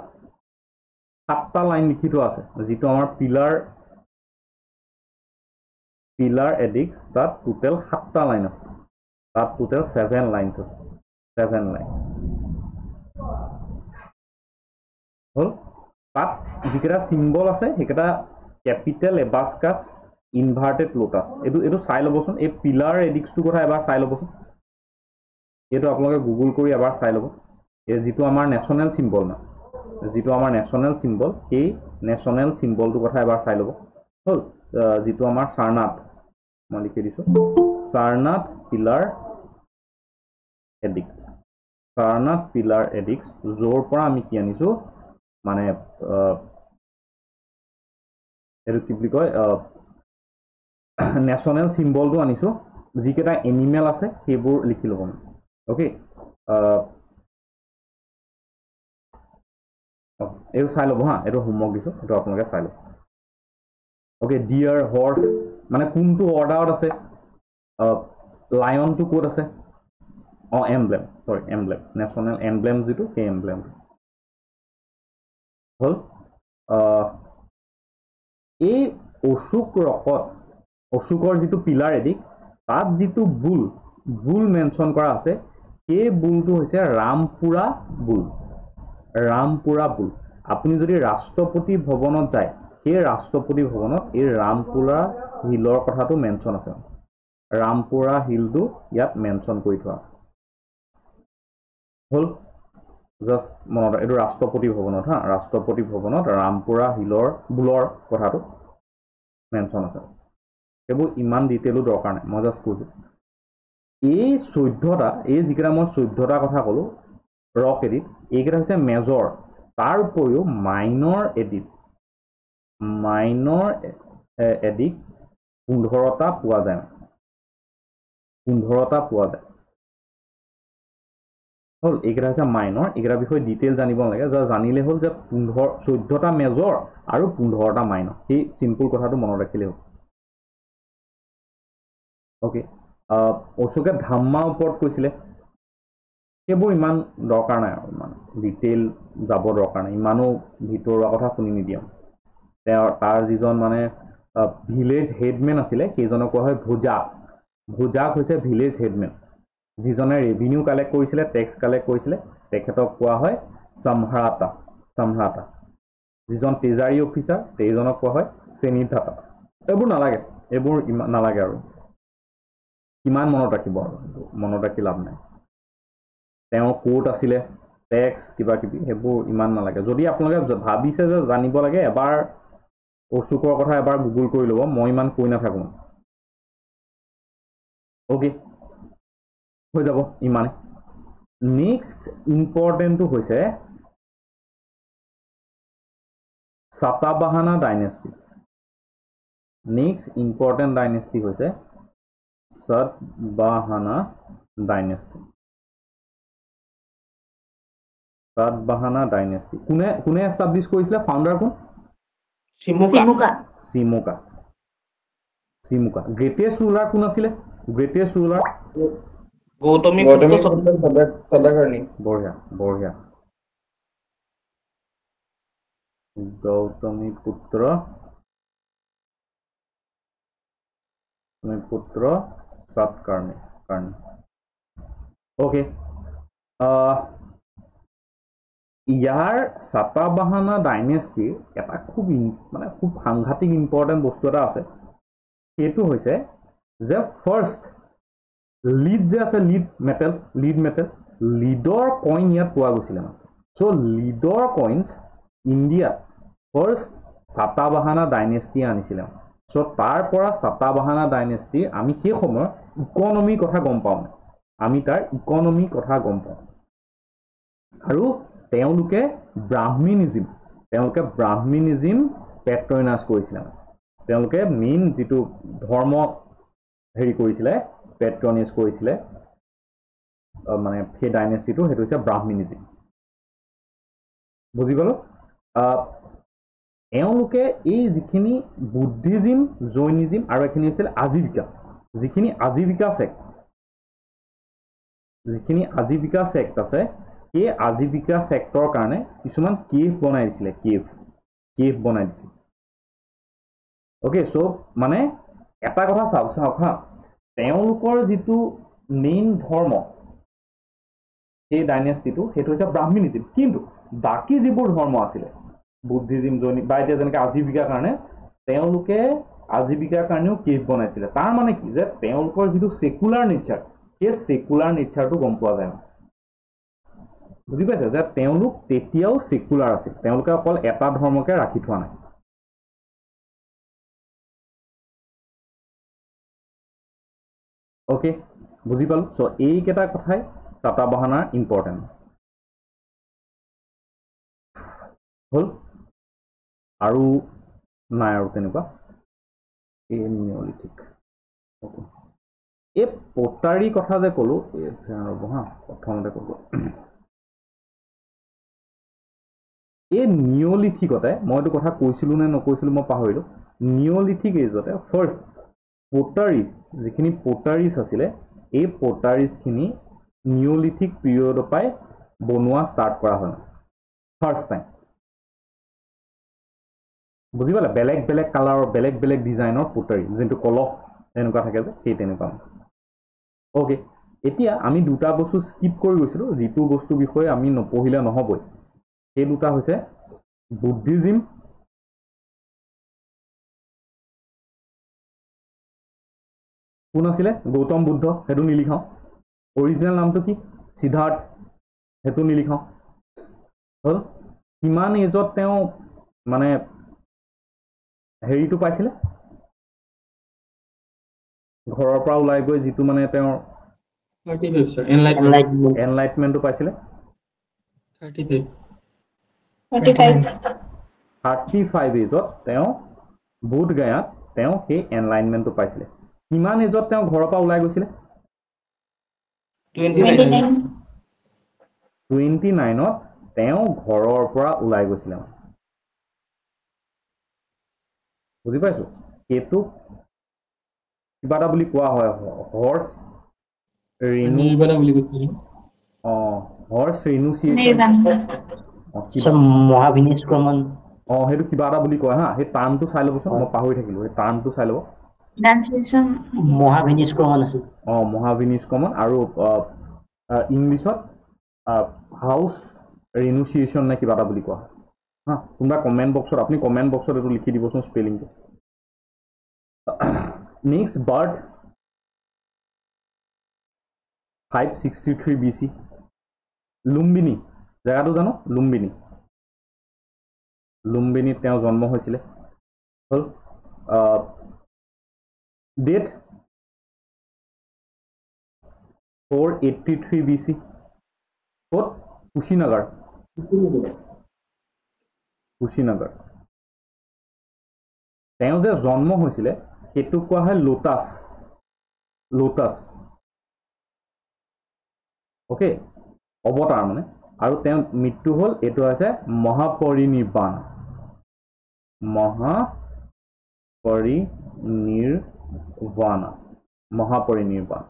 7টা লাইন লিখি থোৱা আছে যিটো আমাৰ পিলাৰ এডিক্টছ তাত টোটেল 7টা লাইন আছে তাত টোটেল 7 লাইনছ আছে 7 লাইন হ'ল তাত যিকেইটা চিম্বল আছে সেইকেইটা কেপিটেল এবাস্কাছ ইনভাৰ্টেড লোটাছ এইটো চাই ল'বচোন এই পিলাৰ এডিক্টছটোৰ কথা এবাৰ চাই ল'বচোন এইটো আপোনালোকে গুগল কৰি এবাৰ চাই ল'ব এই যিটো আমাৰ নেশ্যনেল চিম্বল না যিটো আমাৰ নেশ্যনেল চিম্বল সেই নেশ্যনেল চিম্বলটোৰ কথা এবাৰ চাই ল'ব হ'ল যিটো আমাৰ সাৰনাথ মই লিখি দিছোঁ সাৰনাথ পিলাৰ এডিক্টছ য'ৰ পৰা আমি কি আনিছোঁ মানে এইটো কি বুলি কয় নেশ্যনেল চিম্বলটো আনিছোঁ যিকেইটা এনিমেল আছে সেইবোৰ লিখি ল'ব অ'কে এইটো চাই ল'ব হা এইটো হোমৱৰ্ক দিছোঁ এইটো আপোনালোকে চাই ল'ব অ'কে ডিয়াৰ হৰ্চ মানে কোনটো অৰ্ডাৰত আছে লায়নটো ক'ত আছে এমব্লেম নেশ্যনেল এমব্লেম যিটো সেই এমব্লেমটো হ'ল এই অশোকৰ যিটো পিলাৰ এডিক্ট তাত যিটো বুল মেনশ্যন কৰা আছে সেই বুলটো হৈছে ৰামপুৰা বুল আপুনি যদি ৰাষ্ট্ৰপতি ভৱনত যায় সেই ৰাষ্ট্ৰপতি ভৱনত এই ৰামপুৰা হিলৰ কথাটো মেনশ্যন আছে ৰামপুৰা হিলটো ইয়াত মেনশ্যন কৰি থোৱা আছে হ'ল জাষ্ট মনত এইটো ৰাষ্ট্ৰপতি ভৱনত ৰামপুৰা বুলৰ কথাটো মেনশ্যন আছে সেইবোৰ ইমান ডিটেইলো দৰকাৰ নাই মই জাষ্ট কৈছোঁ এই 14টা এই যিকেইটা মই 14টা কথা ক'লোঁ ৰক এডিক্ট এইকেইটা হৈছে মেজৰ তাৰ উপৰিও মাইনৰ এডিক্ট 15টা পোৱা যায় হ'ল এইকেইটা হৈছে মাইনৰ এইকেইটাৰ বিষয়ে ডিটেইল জানিব নালাগে জানিলে হ'ল যে 14টা মেজৰ আৰু 15টা মাইনৰ সেই চিম্পুল কথাটো মনত ৰাখিলে হ'ল অ'কে অশোকে ধাম্মাৰ ওপৰত কৈছিলে সেইবোৰ ইমান দৰকাৰ নাই আৰু ইমান ডিটেইল যাব দৰকাৰ নাই ইমানো ভিতৰুৱা কথা শুনি নিদিয়াম তাৰ যিজন মানে ভিলেজ হেডমেন আছিলে সেইজনক কোৱা হয় ভোজাক হৈছে ভিলেজ হেডমেন যিজনে ৰেভিনিউ কালেক্ট কৰিছিলে টেক্স কালেক্ট কৰিছিলে তেখেতক কোৱা হয় সম্ভ্ৰাতা যিজন ট্ৰেজাৰী অফিচাৰ সেইজনক কোৱা হয় চেনিধাতা এইবোৰ নালাগে আৰু কিমান মনত ৰাখিব আৰু মনত ৰাখি লাভ নাই তেওঁ কোট আছিলে টেক্স কিবা কিবি হেবু ইমান নালাগে যদি আপোনালোকে ভাবিছে যে জানিব লাগে এবাৰ অশোকৰ কথা এবাৰ গুগল কৰি ল'ব মই ইমান কৈ নাথাকো ওকে হৈ যাব ইমানে নেক্সট ইম্পৰ্টেণ্টটো হৈছে সাতবাহানা ডাইনেষ্টি নেক্সট ইম্পৰ্টেণ্ট ডাইনেষ্টি হৈছে সাতবাহানা ডাইনেষ্টি সাতবাহানা ডাইনেষ্টি কোনে এষ্টাব্লিছ কৰিছিলে ফাউণ্ডাৰ কোন চিমুকা গ্ৰেটেষ্ট ৰুলাৰ কোন আছিলে গ্ৰেটেষ্ট ৰুলাৰ গৌতমীপুত্ৰ সদাকৰ্ণী বঢ়িয়া গৌতমীপুত্ৰ সাতকৰ্ণী ওকে ইয়াৰ সাতবাহানা ডাইনেষ্টিৰ এটা খুব সাংঘাতিক ইম্পৰ্টেণ্ট বস্তু এটা আছে সেইটো হৈছে যে ফাৰ্ষ্ট লিড যে আছে লিড মেটেল লিডৰ কইন ইয়াত পোৱা গৈছিলে চ' লিডৰ কইনছ ইণ্ডিয়াত ফাৰ্ষ্ট সাতবাহানা ডাইনেষ্টি আনিছিলে চ' তাৰ পৰা সাতবাহানা ডাইনেষ্টিৰ আমি সেই সময়ৰ ইকনমিৰ কথা গম পাওঁ আমি তাৰ ইকনমিৰ কথা গম পাওঁ আৰু তেওঁলোকে ব্ৰাহ্মীনিজিম পেট্ৰনাইজ কৰিছিলে তেওঁলোকে মেইন যিটো ধৰ্ম হেৰি কৰিছিলে পেট্ৰনাইজ কৰিছিলে মানে সেই ডাইনেষ্টিটো সেইটো হৈছে ব্ৰাহ্মীনিজিম বুজি পালো এওঁলোকে এই যিখিনি বুদ্ধিজিম জৈনিজিম আৰু এখিনি আছিল আজীৱিকা যিখিনি আজীৱিকা সেক্ট আছে সেই আজীৱিকা সেক্টৰ কাৰণে কিছুমান কেভ বনাই দিছিলে ওকে চ' মানে এটা কথা চাওক হা তেওঁলোকৰ যিটো মেইন ধৰ্ম সেই ডাইনেষ্টিটো সেইটো হৈছে ব্ৰাহ্মীনিজিম কিন্তু বাকী যিবোৰ ধৰ্ম আছিলে বুদ্ধিজিম জৈনিক বা এতিয়া যেনেকৈ আজীৱিকাৰ কাৰণে তেওঁলোকে আজীৱিকাৰ কাৰণেও কেভ বনাইছিলে তাৰ মানে কি যে তেওঁলোকৰ যিটো সেকুলাৰ নেচাৰ সেই সেকুলাৰ নেচাৰটো গম পোৱা যায় বুজি পাইছে যে তেওঁলোক তেতিয়াও সেকুলাৰ আছিল তেওঁলোকে অকল এটা ধৰ্মকে ৰাখি থোৱা নাই ওকে বুজি পালো চ' এইকেইটা কথাই সাতবাহানাৰ ইম্পৰ্টেণ্ট হ'ল আৰু নাই আৰু তেনেকুৱা এই নিয়লিথিক ওকে এই পটাৰী কথা যে ক'লো ৰ'ব হা প্ৰথমতে ক'লো এই নিয়লিথিকতে মই এইটো কথা কৈছিলোঁ নে নকৈছিলোঁ মই পাহৰিলোঁ নিয়লিথিক এজতে ফাৰ্ষ্ট পটাৰী যিখিনি পটাৰিজ আছিলে এই পটাৰিজখিনি নিয়লিথিক পিৰিয়ডৰ পৰাই বনোৱা ষ্টাৰ্ট কৰা হয় ফাৰ্ষ্ট টাইম বুজি পালে বেলেগ কালাৰৰ বেলেগ ডিজাইনৰ পটাৰী যোনটো কলহ এনেকুৱা থাকে যে সেই তেনেকুৱা ওকে এতিয়া আমি দুটা বস্তু স্কিপ কৰি গৈছিলোঁ যিটো বস্তু বিষয়ে আমি নপঢ়িলে নহ'বই সেই দুটা হৈছে বুদ্ধিজিম কোন আছিলে গৌতম বুদ্ধ সেইটো নিলিখাওঁ অৰিজিনেল নামটো কি সিদ্ধাৰ্থ সেইটো নিলিখাওঁ হ'ল কিমান এজত তেওঁ মানে হেৰিটো পাইছিলে ঘৰৰ পৰা ওলাই গৈ যিটো মানে তেওঁৰ এনলাইটমেণ্টটো পাইছিলে 35 এজত তেওঁ বুধ গায়াত তেওঁ সেই এনলাইটমেণ্টটো পাইছিলে কিমান এজত তেওঁ ঘৰৰ পৰা ওলাই গৈছিলে 29ত তেওঁ ঘৰৰ পৰা ওলাই গৈছিলে বুজি পাইছো সেইটো কিবা এটা বুলি কোৱা হয় হৰ্চ ৰিনুচিয়েশ্যন মহাবিনিষ্ক্ৰমণ সেইটো কিবা এটা বুলি কয় হা সেই টাৰ্মটো চাই ল'বচোন মই পাহৰি থাকিলোঁ সেই টাৰ্মটো চাই ল'ব মহাবিনিষ্ক্ৰমণ আৰু ইংলিছত হাউচ ৰিনুচিয়েশ্যন নে কিবা এটা বুলি কোৱা হা কোনোবা কমেণ্ট বক্সত আপুনি কমেণ্ট বক্সত এইটো লিখি দিবচোন স্পেলিংটো নেক্সট বাৰ্থ 563 BC লুম্বিনী জেগাটো জানো লুম্বিনী লুম্বিনীত তেওঁ জন্ম হৈছিলে হল ডেট 483 BC ক'ত কুশীনগৰ কুশীনগৰ তেওঁ যে জন্ম হৈছিলে সেইটো কোৱা হয় লোটাছ লোটাছ ওকে অৱতাৰ মানে আৰু তেওঁ মৃত্যু হ'ল এটো আছে মহাপৰিনিৰ্বাণ মহাপৰিনিৰ্বাণ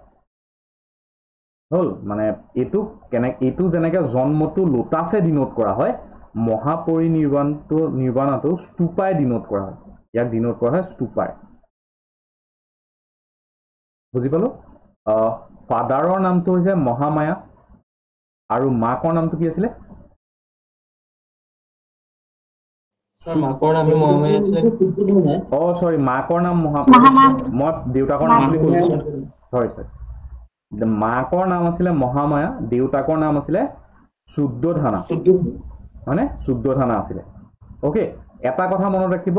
হল মানে এটো কেনে এটো যেনেকৈ জন্মটো লোটাছে ডিনোট কৰা হয় মহাপৰিনিৰ্বাণটো স্তূপাই ডিনোট কৰা হয় ইয়াক ডিনোট কৰা হয় স্তূপাই বুজি পালো ফাদাৰৰ নামটো হৈছে মহামায়া আৰু মাকৰ নামটো কি আছিল স্যাৰ মাকৰ নামে মহামায়া আছিলে সৰি মাকৰ নাম মই দেউতাকৰ নাম বুলি কৈছো সৰি মাকৰ নাম আছিলে মহামায়া দেউতাকৰ নাম আছিলে শুদ্ধোধনা মানে শুদ্ধোধনা আছিলে ওকে এটা কথা মনত ৰাখিব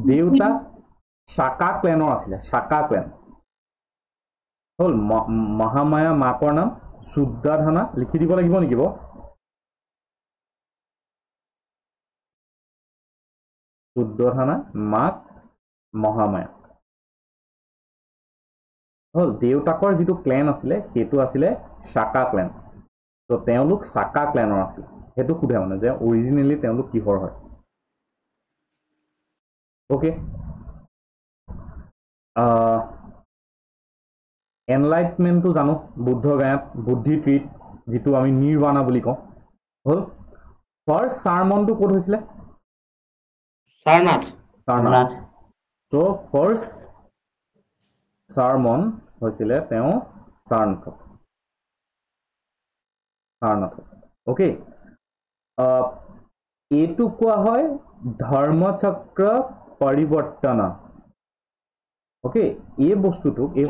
দেউতা শাকা ক্লেনৰ আছিলে শাকা ক্লেন হল মহামায়া মাকৰ নাম শুদ্ধোধনা লিখি দিব লাগিব নেকি শুদ্ধোধনা মাক মহামায়া হল দেউতাকৰ যিটো ক্লেন আছিলে সেইটো আছিলে শাকা ক্লেন তো তেওঁলোক শাকা ক্লেনৰ আছিল সেইটো খুদে মানে যে অৰিজিনেলি তেওঁলোক কিহৰ হয় ওকে এনলাইটমেণ্টটো জানো বুদ্ধ গায়াত বুদ্ধি ট্ৰিট যিটো আমি নিৰ্বাণা বুলি কওঁ হল ফাৰ্ষ্ট চাৰ্মনটো ক'ত হৈছিলে সাৰনাথ তো ফাৰ্ষ্ট চাৰ্মন হৈছিলে তেওঁ সাৰনাথ ওকে এইটো কোৱা হয় ধৰ্মচক্ৰ পৰিৱৰ্তন ওকে এই বস্তুটোক এই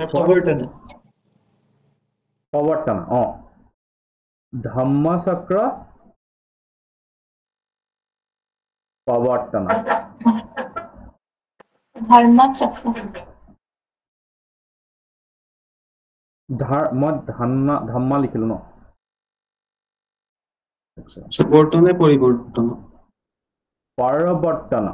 প্ৰৱৰ্তন ধৰ্মচক্ৰ প্ৰৱৰ্তন মই ধম্মা লিখিলো ন পৰিৱৰ্তন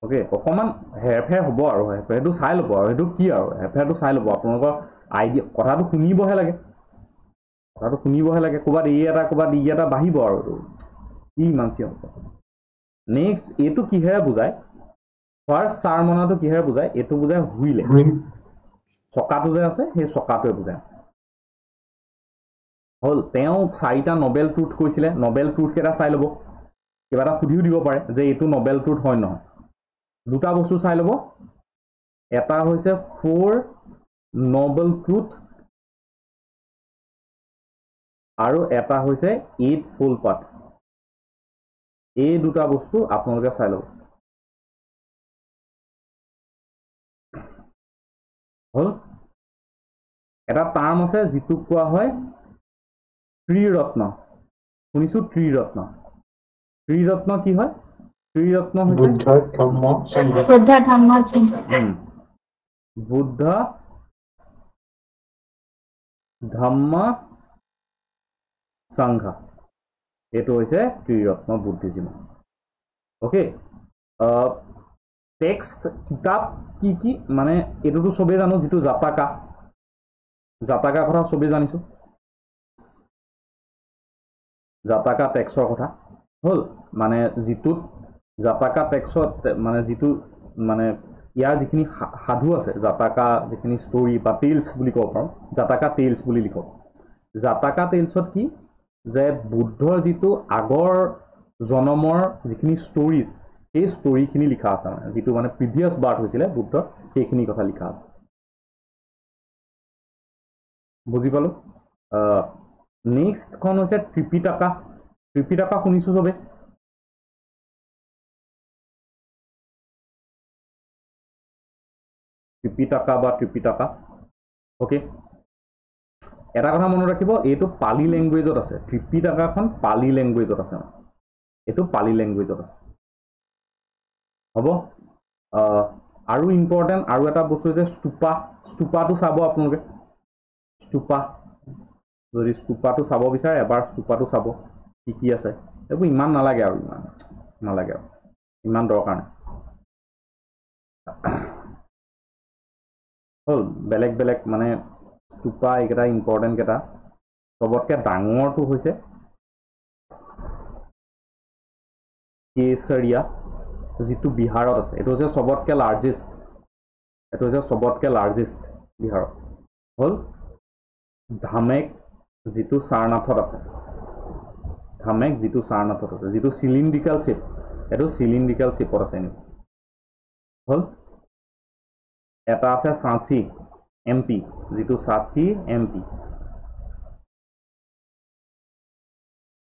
ওকে অকমান হেৰফেৰ হ'ব আৰু হেৰফেৰটো চাই ল'ব আৰু সেইটো কি আৰু হেৰফেৰটো চাই ল'ব আপোনালোকৰ আইডিয়া কথাটো শুনিবহে লাগে ক'ৰবাত ই এটা বাঢ়িব আৰু কি ইমান চিঞৰ নেক্সট এইটো কিহেৰে বুজায় ফাৰ্ষ্ট চাৰ্মনাটো কিহেৰে বুজায় এইটো বুজায় হুইলে চকাটো যে আছে সেই চকাটোৱে বুজায় হ'ল তেওঁ 4টা নবেল ট্ৰুথ কৈছিলে নবেল ট্ৰুথ কেইটা চাই ল'ব কিবা এটা সুধিও দিব পাৰে যে এইটো নবেল ট্ৰুথ হয় নহয় দুটা বস্তু চাই ল'ব এটা হৈছে 4 নবেল ট্ৰুথ আৰু এটা হৈছে 8 ফুল পাথ এই দুটা বস্তু আপোনালোকে চাই ল'ব হল এটা টাৰ্ম আছে যিটো কোৱা হয় ত্ৰিৰত্ন শুনিছো ত্ৰিৰত্ন কি হয় ত্ৰিৰত্ন হৈছে বুদ্ধ ধম্ম সংঘ এইটো হৈছে ত্ৰিৰত্ন বুদ্ধিজিম ওকে টেক্সট কিতাপ কি মানে এইটোতো চবেই জানো যিটো জাতাকা কথা চবেই জানিছো জাতাকা টেক্সৰ কথা হল মানে যিটো জাতাকা টেক্সত মানে যিটো মানে ইয়াৰ যিখিনি সাধু আছে জাতাকা যিখিনি ষ্টৰী বা টেইলছ বুলি ক'ব পাৰোঁ জাতাকা টেইলছ বুলি লিখক জাতাকা টেইলছত কি যে বুদ্ধৰ যিটো আগৰ জনমৰ যিখিনি ষ্টৰিজ এই ষ্টৰিখিনি লিখা আছে মানে যিটো মানে প্ৰিভিয়াছ বাৰ্থ হৈছিলে বুদ্ধ সেইখিনি কথা লিখা আছে বুজি পালো নেক্সটখন হৈছে ত্ৰিপিটকা শুনিছো চবে ত্ৰিপিটাকা বা ত্ৰিপিটাকা ওকে এটা কথা মনত ৰাখিব এইটো পালি ল্যাঙ্গুৱেজত আছে ত্ৰিপিটাকাখন পালি ল্যাঙ্গুৱেজত আছে এইটো পালি ল্যাঙ্গুৱেজত আছে হ'ব আৰু ইম্পৰ্টেন্ট আৰু এটা বস্তু হৈছে স্তূপাটো চাব আপোনালোকে স্তূপা যদি স্তূপাটো চাব বিচাৰে এবাৰ স্তূপাটো চাব কি আছে এইবোৰ ইমান নালাগে আৰু ইমান দৰকাৰ নাই হল বেলেগ মানে স্তূপা এইকেইটা ইম্পৰ্টেণ্ট কেইটা সবতকৈ ডাঙৰটো হৈছে কেশৰীয়া যিটো বিহাৰত আছে এইটো হৈছে সবতকৈ লাৰ্জেষ্ট বিহাৰত হল ধামেক যিটো সাৰনাথত আছে যিটো সিলিন্ড্ৰিকেল শেপ এইটো সিলিন্ড্ৰিকেল শেপত আছে এনেকুৱা হল এটা আছে সাঁচি এমপি যিটো সাঁচি এমপি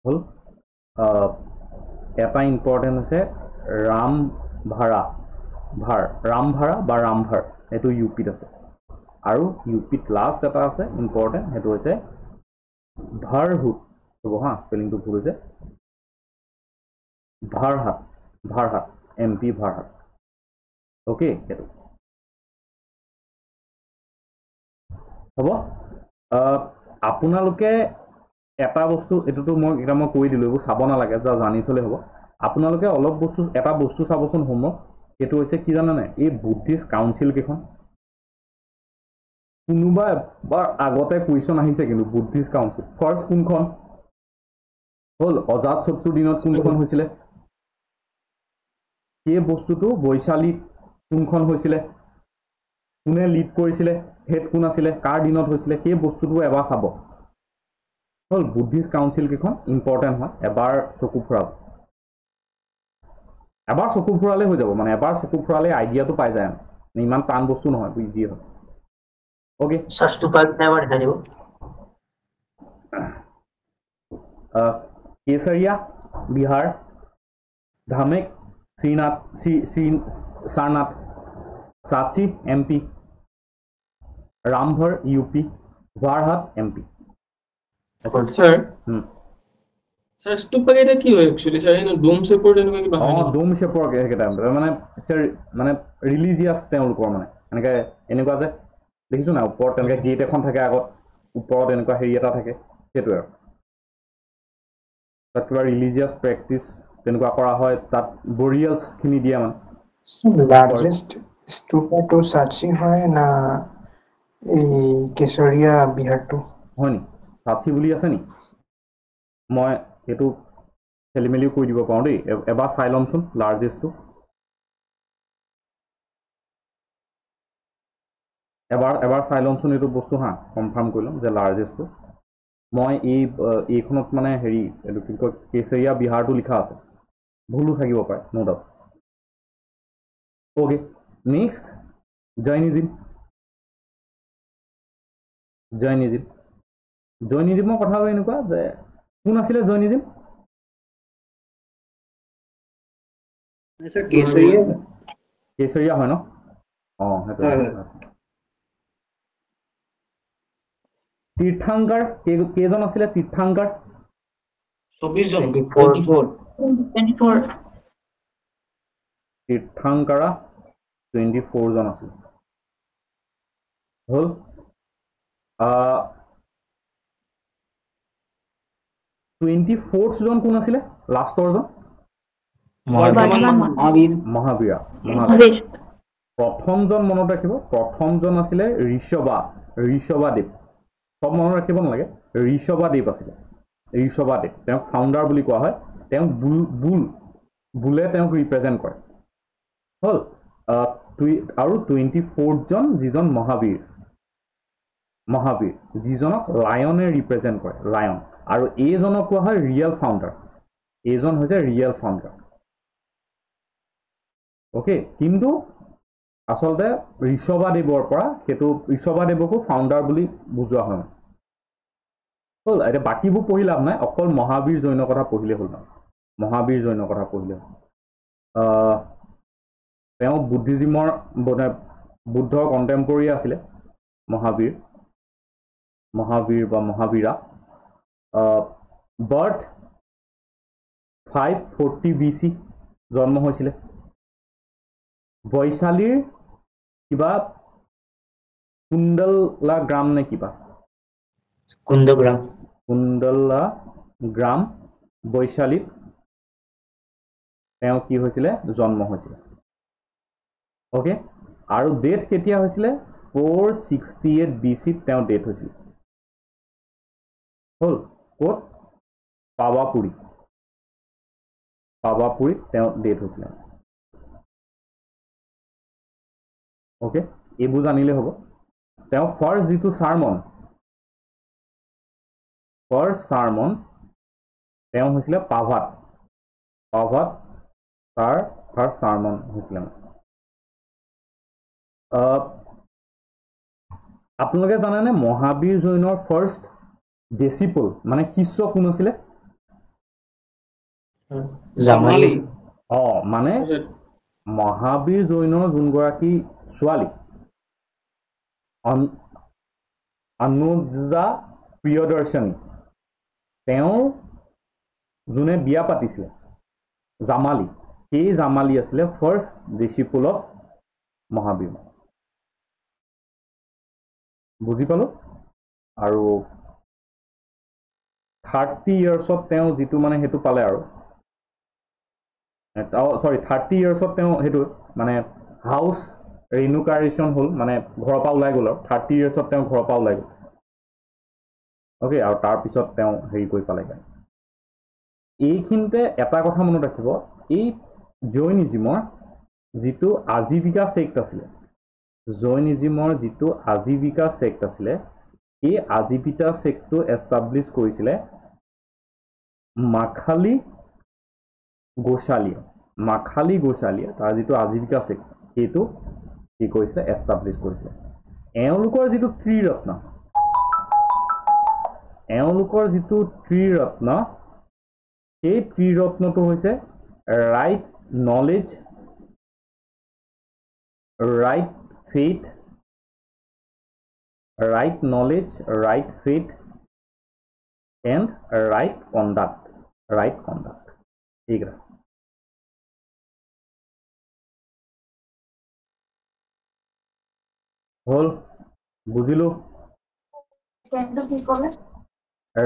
হল এটা ইম্পৰ্টেণ্ট হৈছে ৰামভাৰ বা ৰামভাৰ এইটো ইউপিত আছে আৰু ইউপিত লাষ্ট এটা আছে ইম্পৰ্টেণ্ট সেইটো হৈছে ভাৰহুট হ'ব হা স্পেলিংটো ভুল হৈছে ভাৰহাট এমপি ভাৰহাট ওকে এইটো হ'ব আপোনালোকে এটা বস্তু এটোতো মই কৈ দিলোঁ এইবোৰ চাব নালাগে যা জানি থ'লে হ'ব আপোনালোকে অলপ এটা বস্তু চাবচোন হোমৱৰ্ক সেইটো হৈছে কি জানেনে এই বুদ্ধিষ্ট কাউন্সিল কেইখন কোনোবা এবাৰ আগতে কুৱেশ্যন আহিছে কিন্তু বুদ্ধিষ্ট কাউন্সিল ফাৰ্ষ্ট কোনখন হ'ল অজাত শত্ৰুৰ দিনত কোনখন হৈছিলে এই বস্তুটো বৈশালীত কোনখন হৈছিলে কোনে লিড কৰিছিলে হেড কোন আছিলে কাৰ দিনত হৈছিলে সেই বস্তুটো এবাৰ চাব হল বুদ্ধিষ্ট কাউন্সিল কেইখন ইম্পৰ্টেণ্ট হয় এবাৰ চকু ফুৰালে হৈ যাব মানে এবাৰ চকু ফুৰালে আইডিয়াটো পাই যায় ইমান টান বস্তু নহয় ইজি হয় ওকে केसरिया बिहार धामेक सारनाथ साची MP Rambhar UP Bharhut MP sir sir stupa केटा की होय एक्चुअली सर इन डोम शेपर এনেকুৱা কি বাহাই ডোম शेपर কেটা মানে ৰিলিজিয়াছ তেওঁলোকৰ মানে এনেকুৱা যে দেখিছো না ওপৰত তেনেকৈ গেট এখন থাকে আগত ওপৰত এনেকুৱা হেৰি এটা থাকে সেইটো আৰু তাত কিবা ৰিলিজিয়াছ প্ৰেক্টিছ তেনেকুৱা কৰা হয় তাত বৰিয়েলছ খিনি দিয়া মানে লাৰ্জেষ্ট স্তূপাটো সাঁচি হয় না এই কেশৰীয়া বিহাৰটো হয় নি সাঁচি বুলি আছে নি মই এইটো খেলি মেলিও কৈ দিব পাৰোঁ দেই এবাৰ চাই ল'মচোন লাৰ্জেষ্টটো এবাৰ চাই ল'মচোন এইটো বস্তু হা কনফাৰ্ম কৰি ল'ম যে লাৰ্জেষ্টটো মই এইখনত মানে হেৰি এইটো কি কয় কেশৰীয়া বিহাৰটো লিখা আছে ভুলো থাকিব পাৰে নো ডাউট ওকে নেক্সট জৈনিজিমৰ কথা হয় এনেকুৱা যে কোন আছিলে জৈনিজিম কেশৰীয়া হয় ন সেইটো तीर्थांकर केजन आছিলে तीर्थांकर 24 জন 24 तीर्थांकरा 24 জন আছিল হল 24th জন কোন আছিলে লাষ্টৰ জন মহাবীৰ প্ৰথমজন মনত ৰাখিব প্ৰথমজন আছিলে ঋষভাদেৱ সব মনত ৰাখিব নালাগে ঋষভাদেৱ আছিলে ঋষভাদেৱ তেওঁক ফাউণ্ডাৰ বুলি কোৱা হয় তেওঁক বুলে তেওঁক ৰিপ্ৰেজেণ্ট কৰে হ'ল আৰু 24th জন যিজন মহাবীৰ যিজনক লায়নে ৰিপ্ৰেজেণ্ট কৰে লায়ন আৰু এইজনক কোৱা হয় ৰিয়েল ফাউণ্ডাৰ এইজন হৈছে ৰিয়েল ফাউণ্ডাৰ ওকে কিন্তু আচলতে ঋষভাদেৱৰ পৰা সেইটো ঋষভাদেৱকো ফাউণ্ডাৰ বুলি বুজোৱা হয় হ'ল এতিয়া বাকীবোৰ পঢ়ি লাভ নাই অকল মহাবীৰ জৈনৰ কথা পঢ়িলে হ'ল মহাবীৰ জৈনৰ কথা পঢ়িলে হ'ল তেওঁ বুদ্ধিজিমৰ বুদ্ধৰ কণ্টেম্পৰৰী আছিলে মহাবীৰ বা মহাবীৰা বাৰ্থ 540 BC জন্ম হৈছিলে বৈশালীৰ কিবা কুণ্ডলা গ্ৰাম নে কিবা কুণ্ডলা গ্ৰাম বৈশালীত তেওঁ কি হৈছিলে জন্ম হৈছিলে ওকে আৰু ডেট কেতিয়া হৈছিলে 468 BC তেওঁ ডেট হৈছিল হল কোট পাৱাপুৰী তেওঁ ডেট হৈছিলে ওকে এইবোৰ জানিলে হ'ব তেওঁ ফাৰ্ষ্ট যিটো চাৰ্মন তেওঁ হৈছিলে পাভাত তাৰ ফাৰ্ষ্ট চাৰ্মন হৈছিলে আপোনালোকে জানেনে মহাবীৰ জৈনৰ ফাৰ্ষ্ট ডিচিপল মানে শিষ্য কোন আছিলে জামালি মানে মহাবীৰ জৈনৰ যোনগৰাকী ছোৱালী অনুজা প্ৰিয়দৰ্শনী তেওঁৰ যোনে বিয়া পাতিছিলে জামালি সেই জামালি আছিলে ফাৰ্ষ্ট ডিচিপল অফ মহাবীৰ বুজি পালো আৰু 30 ইয়াৰ্ছত তেওঁ যিটো মানে হেতু পালে আৰু সৰি 30 ইয়াৰ্ছত তেওঁ হেতু মানে হাউস ৰিনুকাৰেশন হল মানে ঘৰৰ পৰা ওলাই গ'ল আৰু 30 ইয়াৰ্ছত তেওঁ ঘৰৰ পৰা ওলাই গ'ল ওকে আৰু তাৰ পিছত তেওঁ হেৰি কৰি পালে এইখিনতে এটা কথা মনত ৰাখিব এই জৈনিজিমৰ যিটো আজীবিকা সেক্ট আছিলে এই আজীবিকা সেক্টটো এষ্টাব্লিছ কৰিছিলে মাখালী গোসালীয়ে তাৰ যিটো আজীবিকা সেক্ট সেইটো কি কৰিছিলে এষ্টাব্লিছ কৰিছিলে এওঁলোকৰ যিটো ত্ৰিৰত্ন সেই ত্ৰিৰত্নটো হৈছে right knowledge right faith and right conduct এইগুলা হল বুজিলো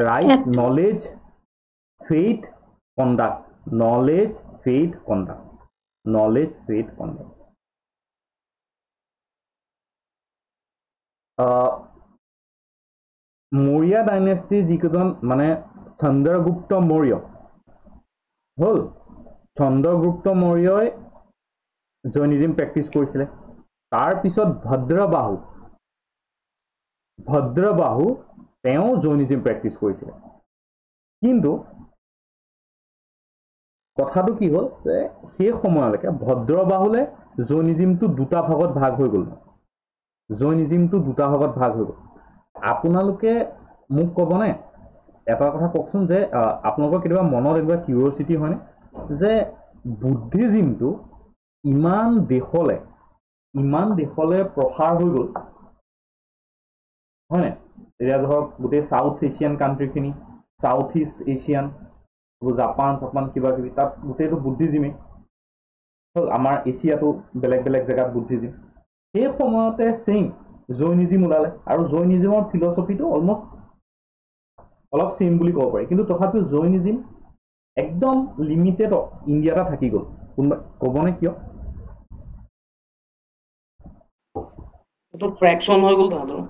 right knowledge faith conduct Maurya dynasty যিকেইজন মানে চন্দ্ৰগুপ্ত মৌৰ্য হল চন্দ্ৰগুপ্ত মৌৰ্যই জৈনিজম প্ৰেক্টিছ কৰিছিলে তাৰ পিছত ভদ্ৰবাহু তেওঁ জৈনিজম প্ৰেক্টিছ কৰিছিলে কিন্তু কথাটো কি হ'ল যে সেই সময়লৈকে ভদ্ৰবাহুলে জৈনিজমটো দুটা ভাগত ভাগ হৈ গ'ল আপোনালোকে মোক ক'বনে এটা কথা কওকচোন যে আপোনালোকৰ কেতিয়াবা মনত একবাৰ কিউৰিয়চিটি হয়নে যে বুদ্ধিজিমটো ইমান দেশলে প্ৰসাৰ হৈ গ'ল হয়নে এতিয়া ধৰক গোটেই সাউথ এছিয়ান কাণ্ট্ৰিখিনি সাউথ ইষ্ট এছিয়ান জাপান কিবা কিবি তাত গোটেইটো বুদ্ধিজিমে হ'ল আমাৰ এছিয়াটো বেলেগ জেগাত বুদ্ধিজিম সেই সময়তে সেম জৈনিজিম ওলালে আৰু জৈনিজিমৰ ফিলচফিটো অলমষ্ট অলপ সেম বুলি ক'ব পাৰি কিন্তু তথাপিও জৈনিজিম একদম লিমিটেড ইণ্ডিয়াটা থাকি গ'ল কোনোবা ক'বনে কিয় তো ফ্ৰেকশন হৈ গ'ল তাহাঁতৰ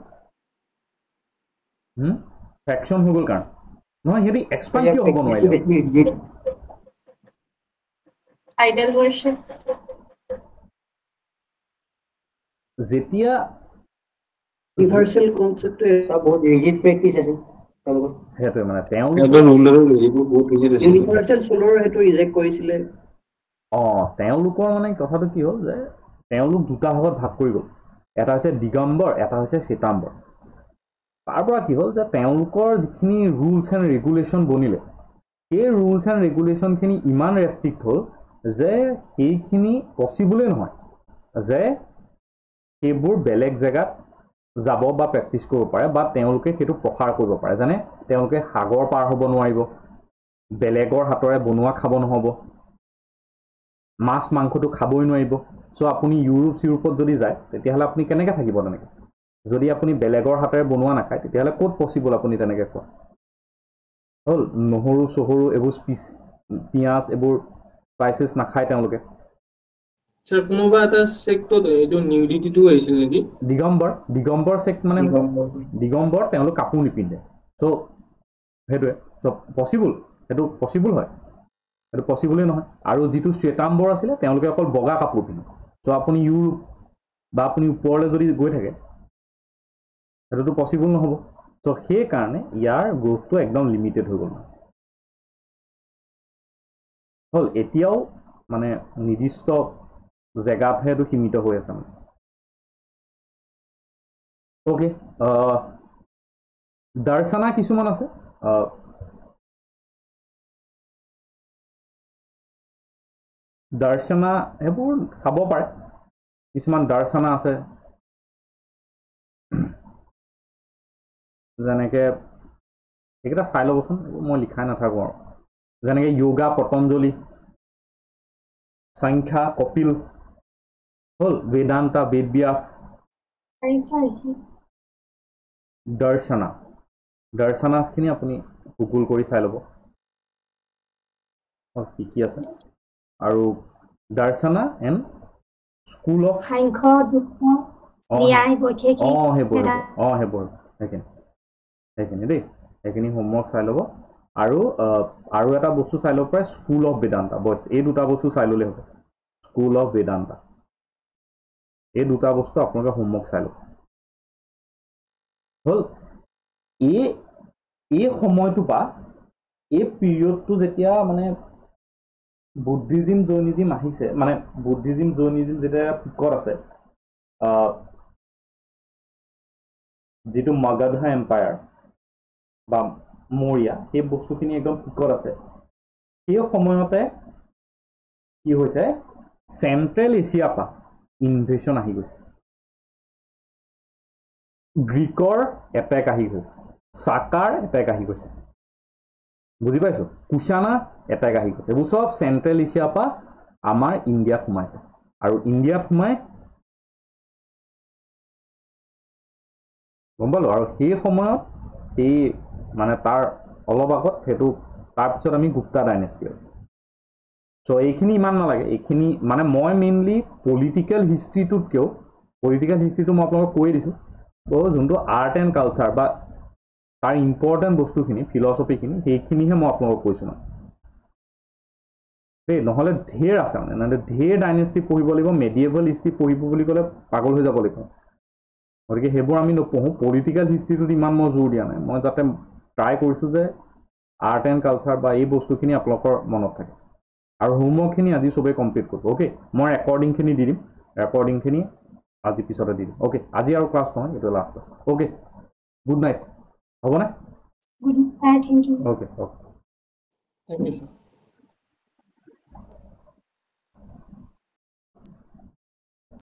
ফ্ৰেকশন হৈ গ'ল কাৰণ নহয় সিহঁতি এক্সপাণ্ড কিয় হ'ব নোৱাৰিলে আইডল worship যেতিয়া universal concept এটা বহুত ৰিজিড প্ৰেক্টিছ আছে সেইটোৱে মানে তেওঁ universal solar হেতু ৰিজেক্ট কৰিছিলে তেওঁলোকৰ মানে কথাটো কি হ'ল যে তেওঁলোক দুটা ভাগত ভাগ কৰি গ'ল এটা হৈছে দিগম্বৰ এটা হৈছে শ্বেতাম্বৰ তাৰ পৰা কি হ'ল যে তেওঁলোকৰ যিখিনি ৰুলছ এণ্ড ৰেগুলেশ্যন বনিলে সেই ৰুলছ এণ্ড ৰেগুলেশ্যনখিনি ইমান ৰেষ্ট্ৰিক্ট হ'ল যে সেইখিনি পচিবলে নহয় যে সেইবোৰ বেলেগ জেগাত যাব বা প্ৰেক্টিছ কৰিব পাৰে বা তেওঁলোকে সেইটো প্ৰসাৰ কৰিব পাৰে যেনে তেওঁলোকে সাগৰ পাৰ হ'ব নোৱাৰিব বেলেগৰ হাতৰে বনোৱা খাব নহ'ব মাছ মাংসটো খাবই নোৱাৰিব সো আপুনি ইউৰোপত যদি যায় তেতিয়াহ'লে আপুনি কেনেকৈ থাকিব তেনেকৈ যদি আপুনি বেলেগৰ হাতেৰে বনোৱা নাখায় তেতিয়াহ'লে ক'ত পচিবল আপুনি তেনেকৈ খোৱা হ'ল নহৰু চহৰু এইবোৰ পিঁয়াজ এইবোৰ স্পাইচেছ নাখায় তেওঁলোকে স্যাৰ কোনোবা এটা সেক্টত এইটো নিউডিটিটো আহিছিল নেকি দিগম্বৰ সেক্ট মানে দিগম্বৰ তেওঁলোক কাপোৰ নিপিন্ধে সো সেইটোৱে সব পচিবল হয় সেইটো পচিবলেই নহয় আৰু যিটো শ্বেতাম্বৰ আছিলে তেওঁলোকে অকল বগা কাপোৰ পিন্ধে সো আপুনি ইউৰোপ বা আপুনি ওপৰলৈ যদি গৈ থাকে সেইটোতো পচিবল নহ'ব সো সেইকাৰণে ইয়াৰ গ্ৰোথটো একদম লিমিটেড হৈ গ'ল হ'ল এতিয়াও মানে নিৰ্দিষ্ট জেগাতহে এইটো সীমিত হৈ আছে মানে ওকে দৰ্শনা কিছুমান আছে দৰ্শনা এইবোৰ চাব পাৰে কিছুমান দৰ্শনা আছে যেনেকৈ এইকেইটা চাই ল'বচোন মই লিখাই নাথাকোঁ আৰু যেনেকৈ যোগা পতঞ্জলি সংখ্যা কপিল হ'ল বেদান্তা বেদব্যাস দৰ্শনাখিনি আপুনি গুগল কৰি চাই ল'ব কি কি আছে আৰু darshana and school of Samkhya যুক্ত ন্যায় বৈশেষিক সেইখিনি দেই সেইখিনি হোমৱৰ্ক চাই ল'ব আৰু এটা বস্তু চাই ল'ব পাৰে স্কুল অফ বেদান্তা বছ এই দুটা বস্তু চাই ল'লে হ'ব স্কুল অফ বেদান্তা এই দুটা বস্তু আপোনালোকে হোমৱৰ্ক চাই ল'ব হ'ল এই সময়টো বা এই পিৰিয়ডটো যেতিয়া মানে বুদ্ধিজিম জৈনিজিম আহিছে মানে বুদ্ধিজিম জৈনিজিম যেতিয়া পিকত আছে যিটো মাগধা এম্পায়াৰ বা মৌৰ্য সেই বস্তুখিনি একদম পিকত আছে সেই সময়তে কি হৈছে চেণ্ট্ৰেল এছিয়াৰ পৰা ইনভেশ্যন আহি গৈছে গ্ৰীকৰ এটেক আহি গৈছে চাকাৰ এটেক আহি গৈছে বুজি পাইছো কুশানা এটেক আহি গৈছে এইবোৰ চব চেণ্ট্ৰেল এছিয়াৰ পৰা আমাৰ ইণ্ডিয়াত সোমাইছে আৰু ইণ্ডিয়াত সোমাই গম পালোঁ আৰু সেই সময়ত সেই মানে তাৰ অলপ আগত সেইটো তাৰপিছত আমি গুপ্তা ডাইনেষ্টি চ' এইখিনি ইমান নালাগে এইখিনি মানে মই মেইনলি পলিটিকেল হিষ্ট্ৰীটোতকৈও পলিটিকেল হিষ্ট্ৰীটো মই আপোনালোকক কৈ দিছোঁ যোনটো আৰ্ট এণ্ড কালচাৰ বা তাৰ ইম্পৰ্টেণ্ট বস্তুখিনি ফিলচফিখিনি সেইখিনিহে মই আপোনালোকক কৈছোঁ মানে দেই নহ'লে ঢেৰ আছে মানে নহ'লে ঢেৰ ডাইনেষ্টি পঢ়িব লাগিব মেডিয়েভেল হিষ্ট্ৰী পঢ়িব বুলি ক'লে পাগল হৈ যাব লাগিব গতিকে সেইবোৰ আমি নপঢ়োঁ পলিটিকেল হিষ্ট্ৰীটোত ইমান মই জোৰ দিয়া নাই মই যাতে ট্ৰাই কৰিছোঁ যে আৰ্ট এণ্ড কালচাৰ বা এই বস্তুখিনি আপোনালোকৰ মনত থাকে আৰু হোমৱৰ্কখিনি আজি চবেই কমপ্লিট কৰিব অ'কে মই ৰেকৰ্ডিংখিনি দি দিম ৰেকৰ্ডিংখিনি আজি পিছতে দি দিম অ'কে আজি আৰু ক্লাছ নহয় এইটো last class okay good night হ'বনে good night thank you okay Thank you.